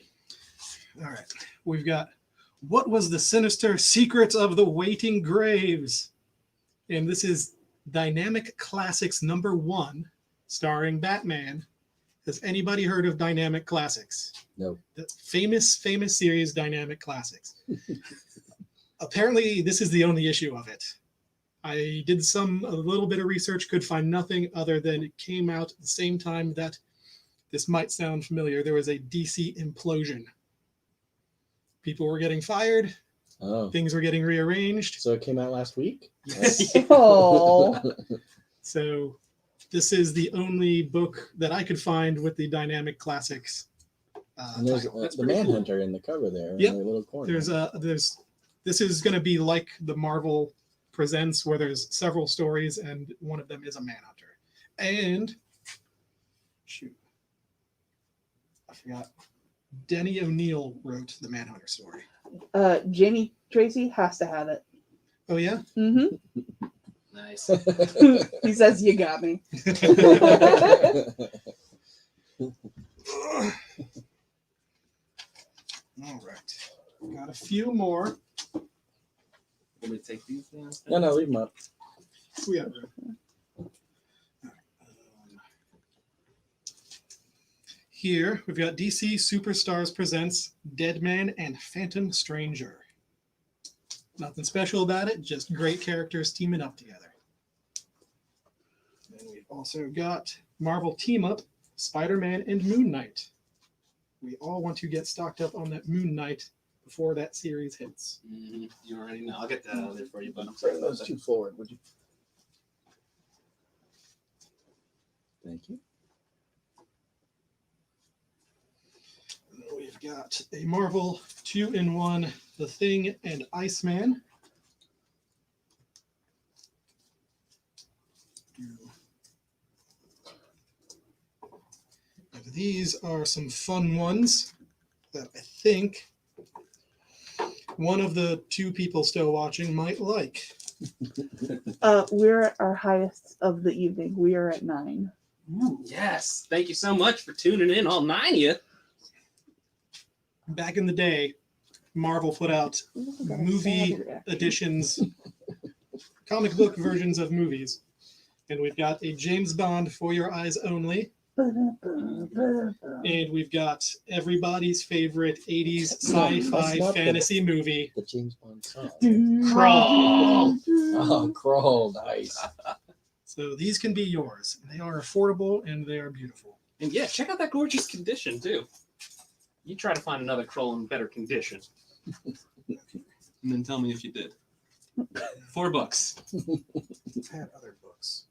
All right, we've got What Was the Sinister Secrets of the Waiting Graves? And this is Dynamic Classics #1, starring Batman. Has anybody heard of Dynamic Classics? No. The famous series, Dynamic Classics. Apparently, this is the only issue of it. I did a little bit of research, could find nothing other than it came out at the same time that this might sound familiar. There was a DC implosion. People were getting fired. Oh, Things were getting rearranged. so it came out last week? Yes. Oh, So this is the only book that I could find with the Dynamic Classics. And there's Title. That's the pretty cool. Manhunter in the cover there Yep. in the little corner. This is going to be like the Marvel Presents, where there's several stories and one of them is a Manhunter. And shoot, I forgot. Denny O'Neil wrote the Manhunter story. Jamie Tracy has to have it. Oh yeah. Mm-hmm. nice. He says, "You got me." All right. Got a few more. Want me to take these down? No, leave them up. We have room. Here we've got DC Superstars presents Deadman and Phantom Stranger. Nothing special about it, just great characters teaming up together. Then we've also got Marvel Team Up, Spider-Man and Moon Knight. We all want to get stocked up on that Moon Knight before that series hits. Mhm. You already know. I'll get that out of there for you, but I'm sorry Bring about those that. two forward, would you? Thank you. We've got a Marvel 2-in-1, The Thing and Iceman. And these are some fun ones that I think one of the 2 people still watching might like. We're at our highest of the evening. We are at 9. Ooh, yes. Thank you so much for tuning in, all 9 of you. back in the day, Marvel put out movie editions, comic book versions of movies. And we've got a James Bond For Your Eyes Only. And we've got everybody's favorite 80s sci-fi fantasy movie, The James Bond song. Crawl. Oh, Crawl, nice. So these can be yours. They are affordable and they are beautiful. And yeah, check out that gorgeous condition too. You try to find another Kroll in better condition. And then tell me if you did. $4. I had other books.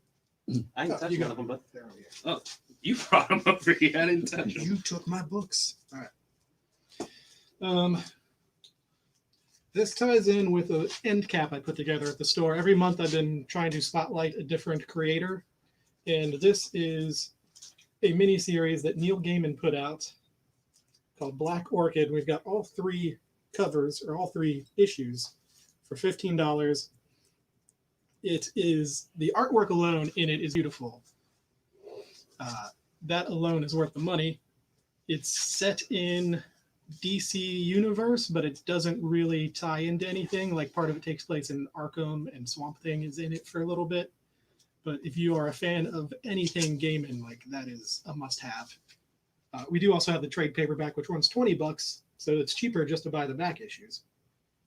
I didn't touch you one got of them, but They're over here. you brought them over here. I didn't touch them. You took my books. All right. This ties in with an end cap I put together at the store. Every month I've been trying to spotlight a different creator. And this is a mini series that Neil Gaiman put out called Black Orchid. We've got all 3 covers, or all 3 issues, for $15. It is, the artwork alone in it is beautiful. That alone is worth the money. It's set in DC universe, but it doesn't really tie into anything. Like, part of it takes place in Arkham, and Swamp Thing is in it for a little bit. But if you are a fan of anything Gaiman, like, that is a must-have. We do also have the trade paperback, which runs $20, so it's cheaper just to buy the back issues.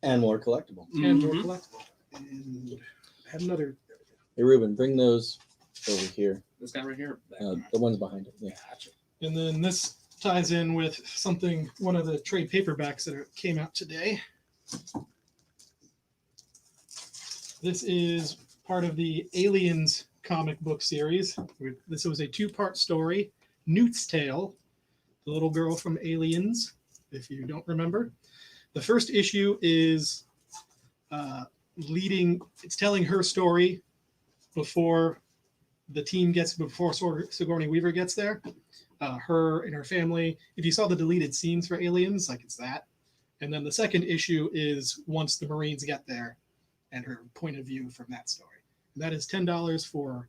And more collectible. And more collectible. And I have another. Hey, Ruben, bring those over here. This guy right here. The ones behind it. Yeah. Gotcha. And then this ties in with something, one of the trade paperbacks that came out today. This is part of the Aliens comic book series. This was a 2-part story. Newt's Tale, the little girl from Aliens, if you don't remember. The first issue is it's telling her story before the team before Sigourney Weaver gets there. Her and her family. If you saw the deleted scenes for Aliens, like, it's that. And then the second issue is once the Marines get there and her point of view from that story. And that is $10 for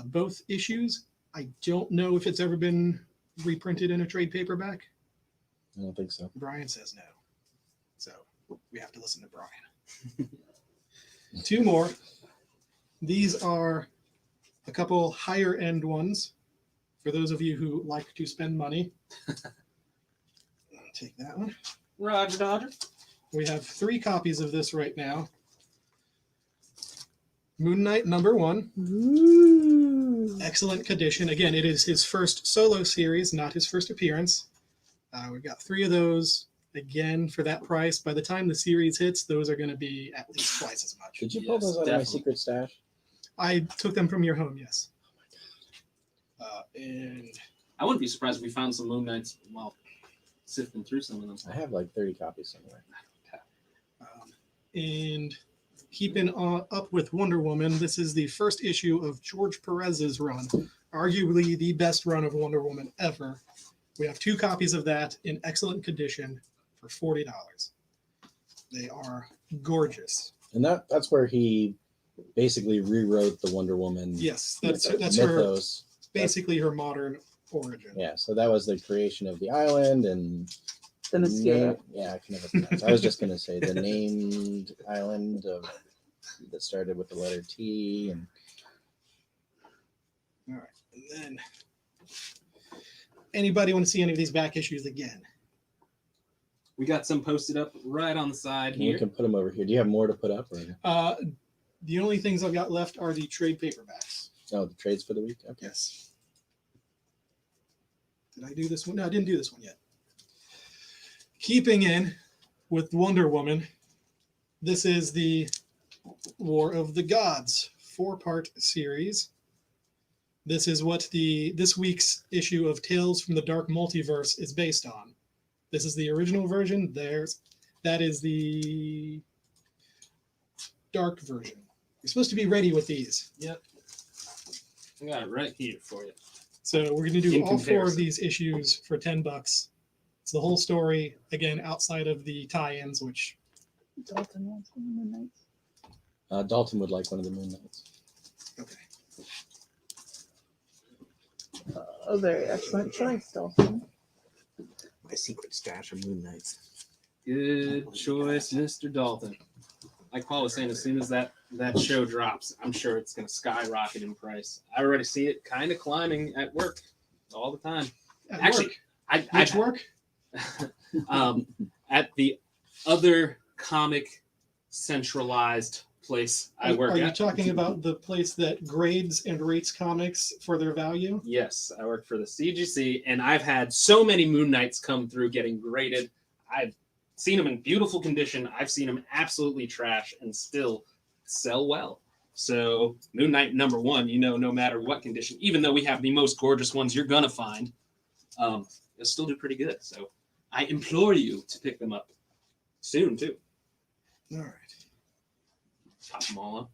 both issues. I don't know if it's ever been reprinted in a trade paperback. I don't think so. Brian says no. So we have to listen to Brian. 2 more. These are a couple higher end ones for those of you who like to spend money. Take that one. Roger Dodger. We have 3 copies of this right now. Moon Knight #1. Ooh. Excellent condition. Again, it is his first solo series, not his first appearance. We've got 3 of those. Again, for that price, by the time the series hits, those are going to be at least twice as much. Did you pull those out of my secret stash? I took them from your home, yes. And I wouldn't be surprised if we found some Moon Knights while sifting through some of them. I have like 30 copies somewhere. And keeping up with Wonder Woman, this is the first issue of George Perez's run, arguably the best run of Wonder Woman ever. We have 2 copies of that in excellent condition for $40. They are gorgeous. And that's where he basically rewrote the Wonder Woman. Yes, that's her, mythos. basically her modern origin. Yeah, so that was the creation of the island and The Mascara. Yeah, I can never pronounce. I was just gonna say the named island that started with the letter T. And all right, and then anybody want to see any of these back issues again? We got some posted up right on the side you here. can put them over here. Do you have more to put up? Or? The only things I've got left are the trade paperbacks. Oh, the trades for the week. Okay. Yes. Did I do this one? No, I didn't do this one yet. Keeping in with Wonder Woman, this is the War of the Gods 4-part series. This is what this week's issue of Tales from the Dark Multiverse is based on. This is the original version. That is the dark version. You're supposed to be ready with these. Yep. I got it right here for you. So we're going to do In all 4 of comparison. these issues for $10. It's the whole story, again, outside of the tie-ins, which Dalton wants one of the Moon Knights. Dalton would like one of the Moon Knights. okay. A very excellent choice, Dalton. My secret stash of Moon Knights. Good choice, Mr. Dalton. Like Paul was saying, as soon as that show drops, I'm sure it's going to skyrocket in price. I already see it kind of climbing at work all the time. At Actually, work. Which work? At the other comic centralized place I work Are you at. talking about the place that grades and rates comics for their value? Yes, I work for the CGC, and I've had so many Moon Knights come through getting graded. I've seen them in beautiful condition. I've seen them absolutely trash and still sell well. So Moon Knight #1, no matter what condition, even though we have the most gorgeous ones you're gonna find, they'll still do pretty good. So I implore you to pick them up soon too. All right. Pop them all up.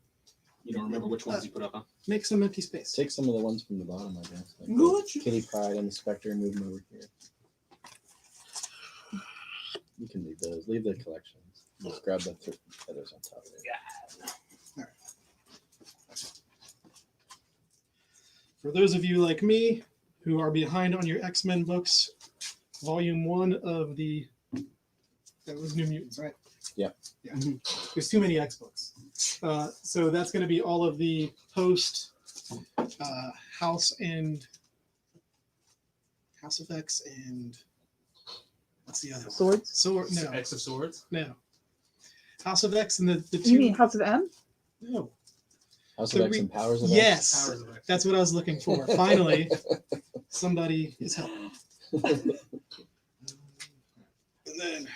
You don't remember which ones you put up, huh? Make some empty space. Take some of the ones from the bottom, I guess. Like Gotcha. Kitty Pryde and the Spectre, and move them over here. You can leave those. Leave the collections. Just grab the others on top of it. Yeah. For those of you like me who are behind on your X-Men books, Volume 1 of that was New Mutants, right? Yeah. There's too many X books. So that's going to be all of the post House of X and what's the other one? Swords? No. X of Swords. No. House of X and the two. You mean House of M? No. House of X and Powers of X? Yes. Powers of X. That's what I was looking for. Finally, somebody is helping. And then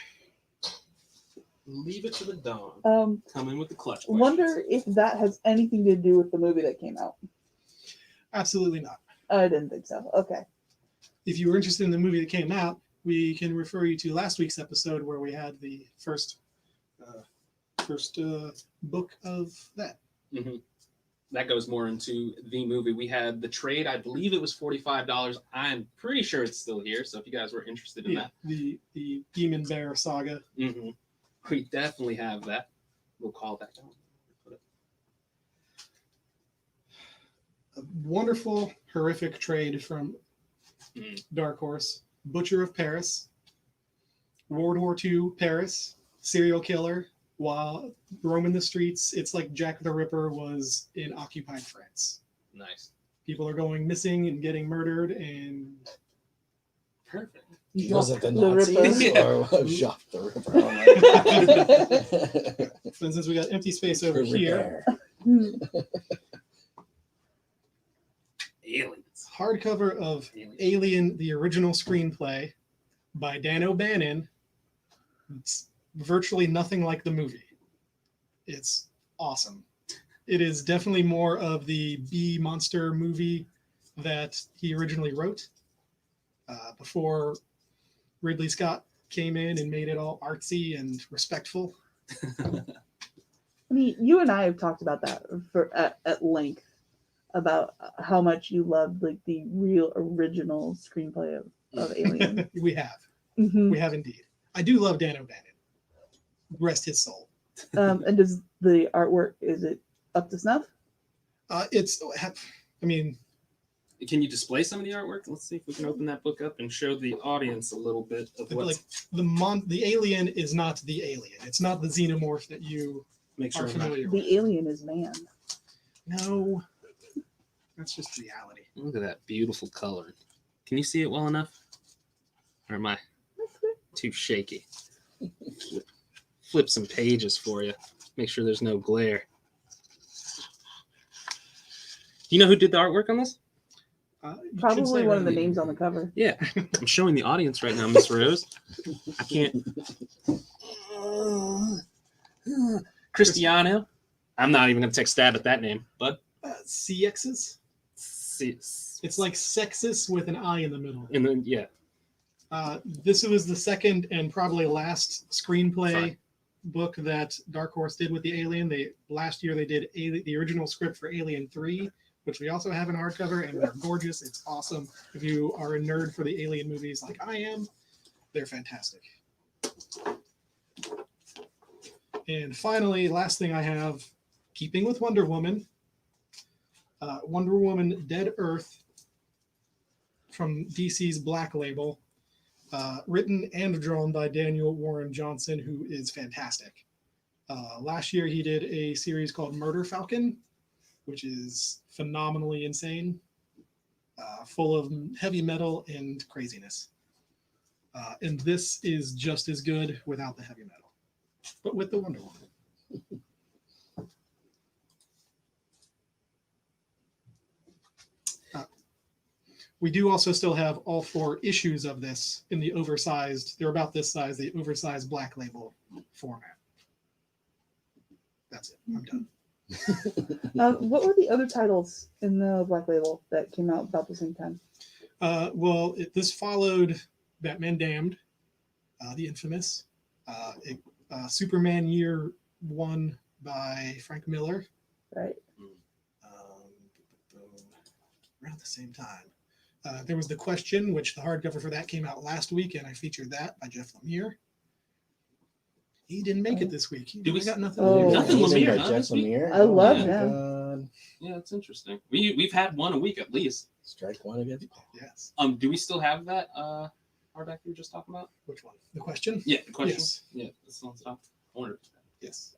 Leave it to the dawn. Come in with the clutch. Wonder if that has anything to do with the movie that came out. absolutely not. I didn't think so. Okay. If you were interested in the movie that came out, we can refer you to last week's episode where we had the first book of that. Mm-hmm. That goes more into the movie. We had the trade. I believe it was $45. I'm pretty sure it's still here. So if you guys were interested in that, the Demon Bear saga. mm-hmm. We definitely have that. We'll call that down. Put it. A wonderful, horrific trade from Dark Horse. Butcher of Paris. World War II Paris. Serial killer. While roaming the streets, it's like Jack the Ripper was in occupied France. Nice. People are going missing and getting murdered, and Perfect. Was it the The Nazis Ripper. or Jacques the Ripper? and since we got empty space over here, Aliens. hardcover of Alien, the original screenplay by Dan O'Bannon. It's virtually nothing like the movie. It's awesome. It is definitely more of the B monster movie that he originally wrote before Ridley Scott came in and made it all artsy and respectful. I mean, you and I have talked about that at length about how much you loved like the real original screenplay of Alien. We have. Mm-hmm. We have indeed. I do love Dan O'Bannon. Rest his soul. And does the artwork, is it up to snuff? Can you display some of the artwork? Let's see if we can open that book up and show the audience a little bit of what. Like the alien is not the alien. It's not the xenomorph that you Make sure are I'm not- familiar with. The alien is man. No, that's just reality. Look at that beautiful color. Can you see it well enough? Or am I too shaky? Flip some pages for you. Make sure there's no glare. Do you know who did the artwork on this? You should Probably say one of the right. names on the cover. Yeah, I'm showing the audience right now, Miss Rose. I can't. Cristiano. I'm not even going to take a stab at that name, but CX's. It's like sexist with an I in the middle. And then yeah, This was the second and probably last screenplay Sorry. book that Dark Horse did with the Alien. Last year they did the original script for Alien 3, which we also have in hardcover, and they're gorgeous. It's awesome. If you are a nerd for the Alien movies like I am, they're fantastic. And finally, last thing I have, keeping with Wonder Woman, Wonder Woman Dead Earth from DC's Black Label. written and drawn by Daniel Warren Johnson, who is fantastic. Last year, he did a series called Murder Falcon, which is phenomenally insane, full of heavy metal and craziness. And this is just as good without the heavy metal, but with the Wonder Woman. We do also still have all 4 issues of this in the oversized, they're about this size, the oversized black label format. That's it. I'm done. What were the other titles in the Black Label that came out about the same time? This followed Batman Damned, the infamous, Superman Year 1 by Frank Miller. Right. Around the same time. There was The Question, which the hardcover for that came out last week, and I featured that by Jeff Lemire. He didn't make it this week. Do we got nothing Oh. to do. Nothing Amazing Lemire, by huh, Jeff this week? Lemire. I love my him. God. Yeah, that's interesting. We've had one a week at least. Strike one against. Yes. Do we still have that hardback you were just talking about? Which one? The Question? Yeah, the question. Yes. Yeah, that's the stuff. I wondered. Yes.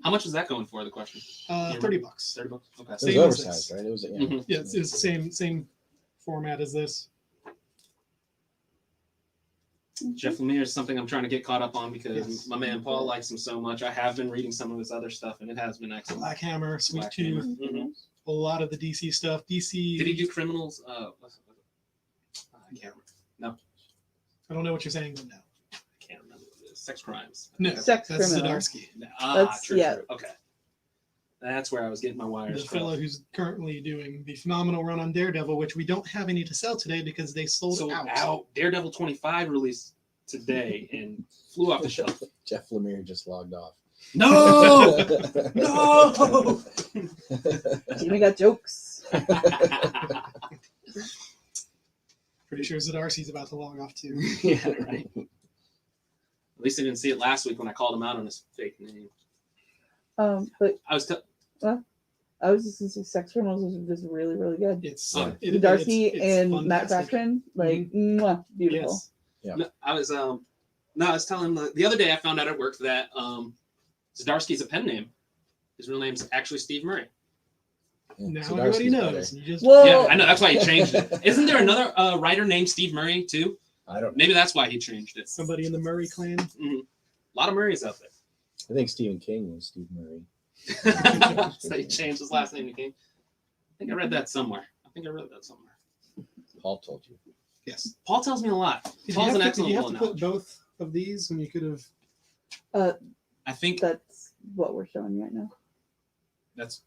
How much is that going for? The question. $30. $30. Okay. It was Same as oversized, this. right? It was. Yeah. Mhm. Yeah, it's the same format as this. Jeff Lemire is something I'm trying to get caught up on because Yes. my man Paul likes him so much. I have been reading some of his other stuff, and it has been excellent. Black Hammer, Sweet Black Tooth, Hammer. Mhm. a lot of the DC stuff. DC. Did he do Criminals? I can't remember. I don't know what you're saying, but no. I can't remember what it is. Sex Crimes. No, Sex that's Criminal. Zdarsky. That's- True, yeah. true. Okay. That's where I was getting my The wires fellow crossed. who's currently doing the phenomenal run on Daredevil, which we don't have any to sell today because they sold out. Daredevil 25 released today and flew off the shelf. Jeff Lemire just logged off. No! No! Tina got jokes. Pretty sure Zdarsky's about to log off too. Yeah, right. At least I didn't see it last week when I called him out on his fake name. But I was I was just gonna say Sex Criminals was just really, really good. It's Oh. Darcy it's and Matt fantastic. Fraction, like mwah, beautiful. Yes. Yeah. No, I was telling him the other day I found out at work that Zdarsky's a pen name. His real name's actually Steve Murray. Now Zdarsky's everybody better. knows. You just Well, Yeah, I know that's why he changed it. Isn't there another writer named Steve Murray too? I don't. Maybe that's why he changed it. somebody in the Murray clan. A lot of Murrays out there. I think Stephen King was Steve Murray. So he changed his last name to King. I think I read that somewhere. Paul told you. Yes. Paul tells me a lot. Did Paul's an you excellent have one to put both of these when you could have? I think that's what we're showing you right now. that's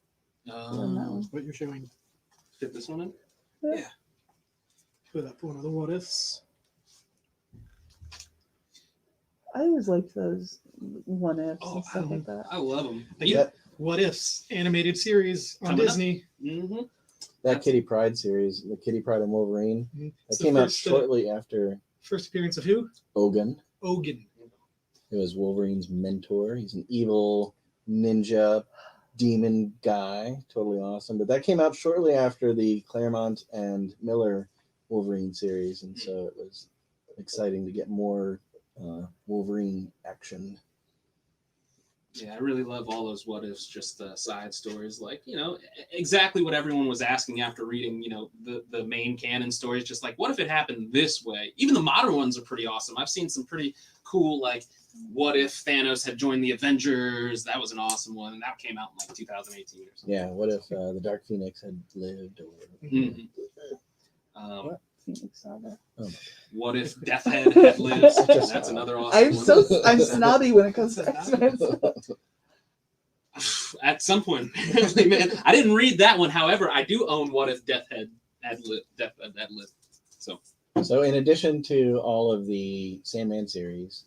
On that one. What you're showing? fit this one in. Put up one of the what ifs. I always liked those one ifs Oh, and stuff like that. I love them. Yeah. What ifs animated series on Coming up. Disney. Mm-hmm. That Kitty Pryde series, the Kitty Pryde and Wolverine, Mhm. that It's the came out first, shortly after First appearance of who? Ogun. Ogun. Who was Wolverine's mentor. He's an evil ninja demon guy. Totally awesome. But that came out shortly after the Claremont and Miller Wolverine series. And so it was exciting to get more Wolverine action. Yeah, I really love all those what ifs, just side stories, like, exactly what everyone was asking after reading, the main canon stories, just like, what if it happened this way? Even the modern ones are pretty awesome. I've seen some pretty cool, like, what if Thanos had joined the Avengers? That was an awesome one. And that came out in like 2018 or something. Yeah, what if the Dark Phoenix had lived? Or Mhm. What? Phoenix Saga. What if Death Head had lived? That's another awesome one. I'm snobby when it comes to X-Men. At some point, apparently, man, I didn't read that one. However, I do own What If Death Head had lived. So in addition to all of the Sandman series,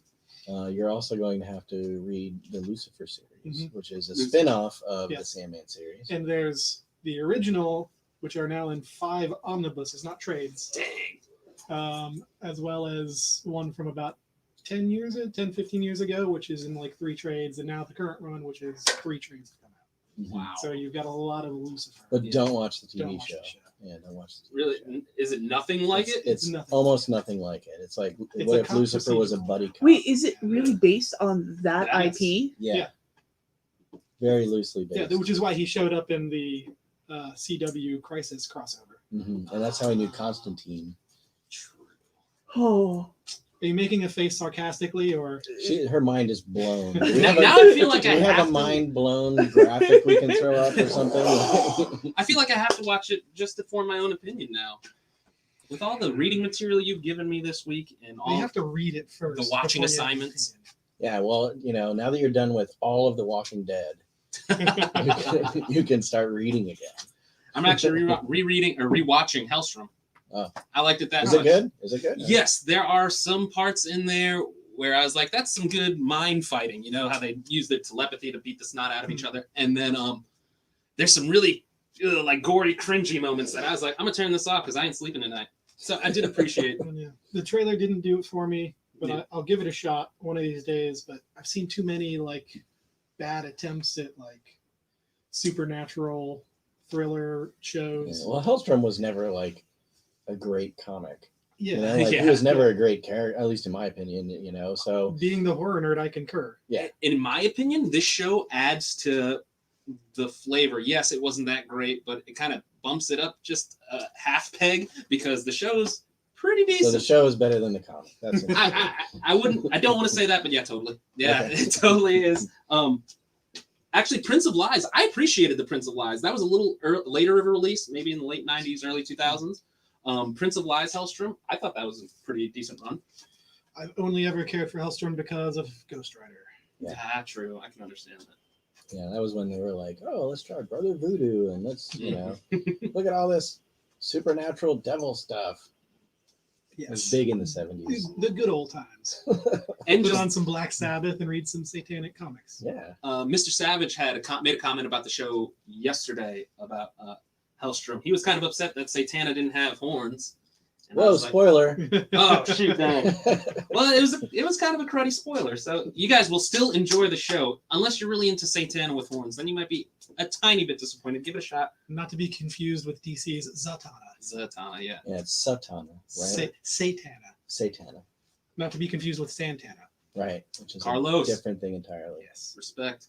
you're also going to have to read the Lucifer series, which is a spin-off of the Sandman series. And there's the original, which are now in 5 omnibuses, not trades. Dang. As well as one from about 10, 15 years ago, which is in like 3 trades, and now the current run, which is 3 trades to come out. Wow. So you've got a lot of Lucifer. But don't watch the TV Don't watch show. the show. Yeah, don't watch the TV Really, show. is it nothing like it? It's nothing. almost nothing like it. It's like, It's what a if cop Lucifer was a procedural. buddy cop? Wait, is it really based on that Yes. IP? Yeah. Yeah. Very loosely based. Yeah, which is why he showed up in the CW Crisis crossover. And that's how I knew Constantine. Oh, Are you making a face sarcastically, or Her mind is blown. Do we Now have, I feel like do I we have have to- a mind blown graphic we can throw up or something? I feel like I have to watch it just to form my own opinion now. With all the reading material you've given me this week and you all have to read it first? the watching before you have an assignments. Yeah, well, now that you're done with all of The Walking Dead, you can start reading again. I'm actually rereading or rewatching Hellstrom. Oh. I liked it that Is much. it good? Is it good? Yes, there are some parts in there where I was like, that's some good mind fighting. You know how they use their telepathy to beat the snot out of each other. And then there's some really like gory, cringy moments that I was like, I'm gonna turn this off because I ain't sleeping tonight. So I did appreciate And, yeah, the trailer didn't do it for me, but Yeah. I'll give it a shot one of these days. But I've seen too many like bad attempts at like supernatural thriller Yeah, shows. well, Hellstrom was never like a great comic. Yeah, Like, Yeah. he was never a great character, at least in my opinion. So being the horror nerd, I concur. yeah, in my opinion, this show adds to the flavor. Yes, it wasn't that great, but it kind of bumps it up just a half peg because the show's pretty so decent. the show is better than the comic. That's it. I don't want to say that, but yeah, totally. Yeah, Okay. it totally is. Actually, Prince of Lies, I appreciated the Prince of Lies. That was a little later of a release, maybe in the late 90s, early 2000s. Prince of Lies, Hellstrom, I thought that was a pretty decent run. I've only ever cared for Hellstrom because of Ghost Rider. Yeah. True. I can understand that. Yeah, that was when they were like, oh, let's try Brother Voodoo and let's, look at all this supernatural devil stuff. It was big in the 70s. The good old times. And Put just, on some Black Sabbath and read some satanic comics. Yeah. Mr. Savage had made a comment about the show yesterday about Hellstrom. He was kind of upset that Satana didn't have horns. And I Whoa, was like, spoiler. oh shoot, dang. Well, it was kind of a cruddy spoiler. So you guys will still enjoy the show unless you're really into Satana with horns. Then you might be a tiny bit disappointed. Give it a shot. Not to be confused with DC's Zatanna. Zatanna, yeah. Yeah, it's Satana, right? Satana. Satana, Not to be confused with Santana. right? Which is Carlos. a different thing entirely. Yes. Respect.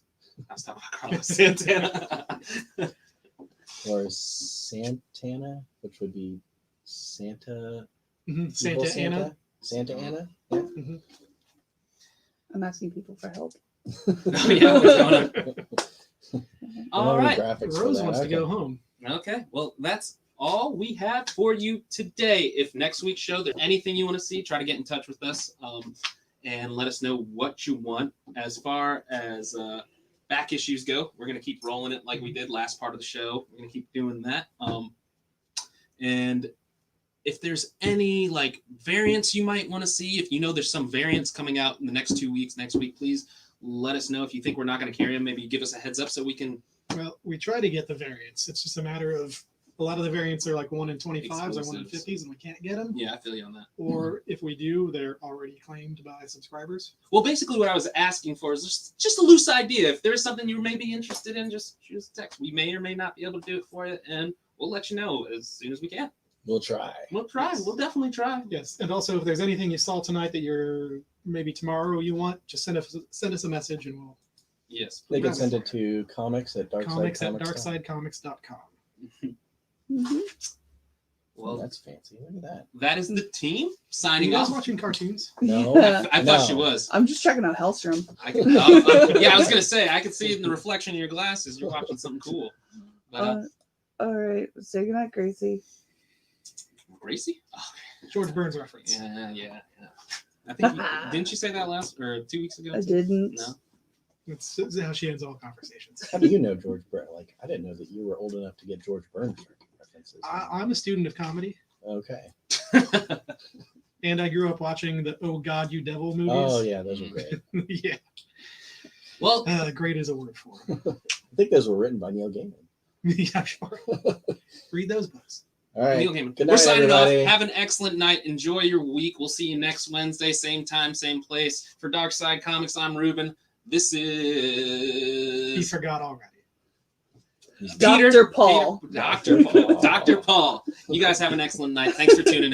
I was talking about Carlos Santana. Or Santana, which would be Santa. Mm-hmm. evil Santa Anna. Santa Anna. Yeah. I'm asking people for help. Oh, yeah, what's going on? All Don't have right. any graphics for Rose that. wants to Okay. go home. Okay. Well, that's all we have for you today. If next week's show there's anything you want to see, try to get in touch with us and let us know what you want. As far as back issues go, we're going to keep rolling it like we did last part of the show. We're going to keep doing that. And if there's any like variants you might want to see, if you know there's some variants coming out in the next 2 weeks, next week, please let us know. If you think we're not going to carry them, maybe give us a heads up so we can. Well, we try to get the variants. It's just a matter of a lot of the variants are like 1 in 25s or 1 in Exclusives. 50s, and we can't get them. Yeah, I feel you on that. Or if we do, they're already claimed by subscribers. Well, basically, what I was asking for is just a loose idea. If there's something you may be interested in, just shoot us a text. We may or may not be able to do it for you, and we'll let you know as soon as we can. We'll try. We'll try. Yes. We'll definitely try. Yes, and also if there's anything you saw tonight that you're maybe tomorrow you want, just send us a message and we'll Yes. They can Right. send it to comics at comics at darksidecomics.com. darksidecomics.com. Mm-hmm. Oh, Well, that's fancy. Look at that. that is the team Are signing you guys off. watching cartoons? No. I thought she No. was. I'm just checking out Hellstrom. Yeah, I was gonna say I could see it in the reflection of your glasses. You're watching something cool. But All right. Say goodnight, Gracie. Gracie? Oh, George Burns reference. yeah. I think didn't you say that last or 2 weeks ago? I didn't. No. That's how she ends all conversations. How do you know George Burns? Like, I didn't know that you were old enough to get George Burns references. I'm a student of comedy, Okay. and I grew up watching the Oh God You Devil movies. Oh, yeah, those were great. Yeah. Well, Great is a word for it. I think those were written by Neil Gaiman. Yeah, sure. Read those books. All right. Neil Gaiman. Good We're night, signing everybody. off. Have an excellent night. Enjoy your week. We'll see you next Wednesday, same time, same place. For Dark Side Comics, I'm Ruben. This He is. forgot already. Dr. Paul. Dr. Paul. Dr. Paul. You guys have an excellent night. Thanks for tuning in.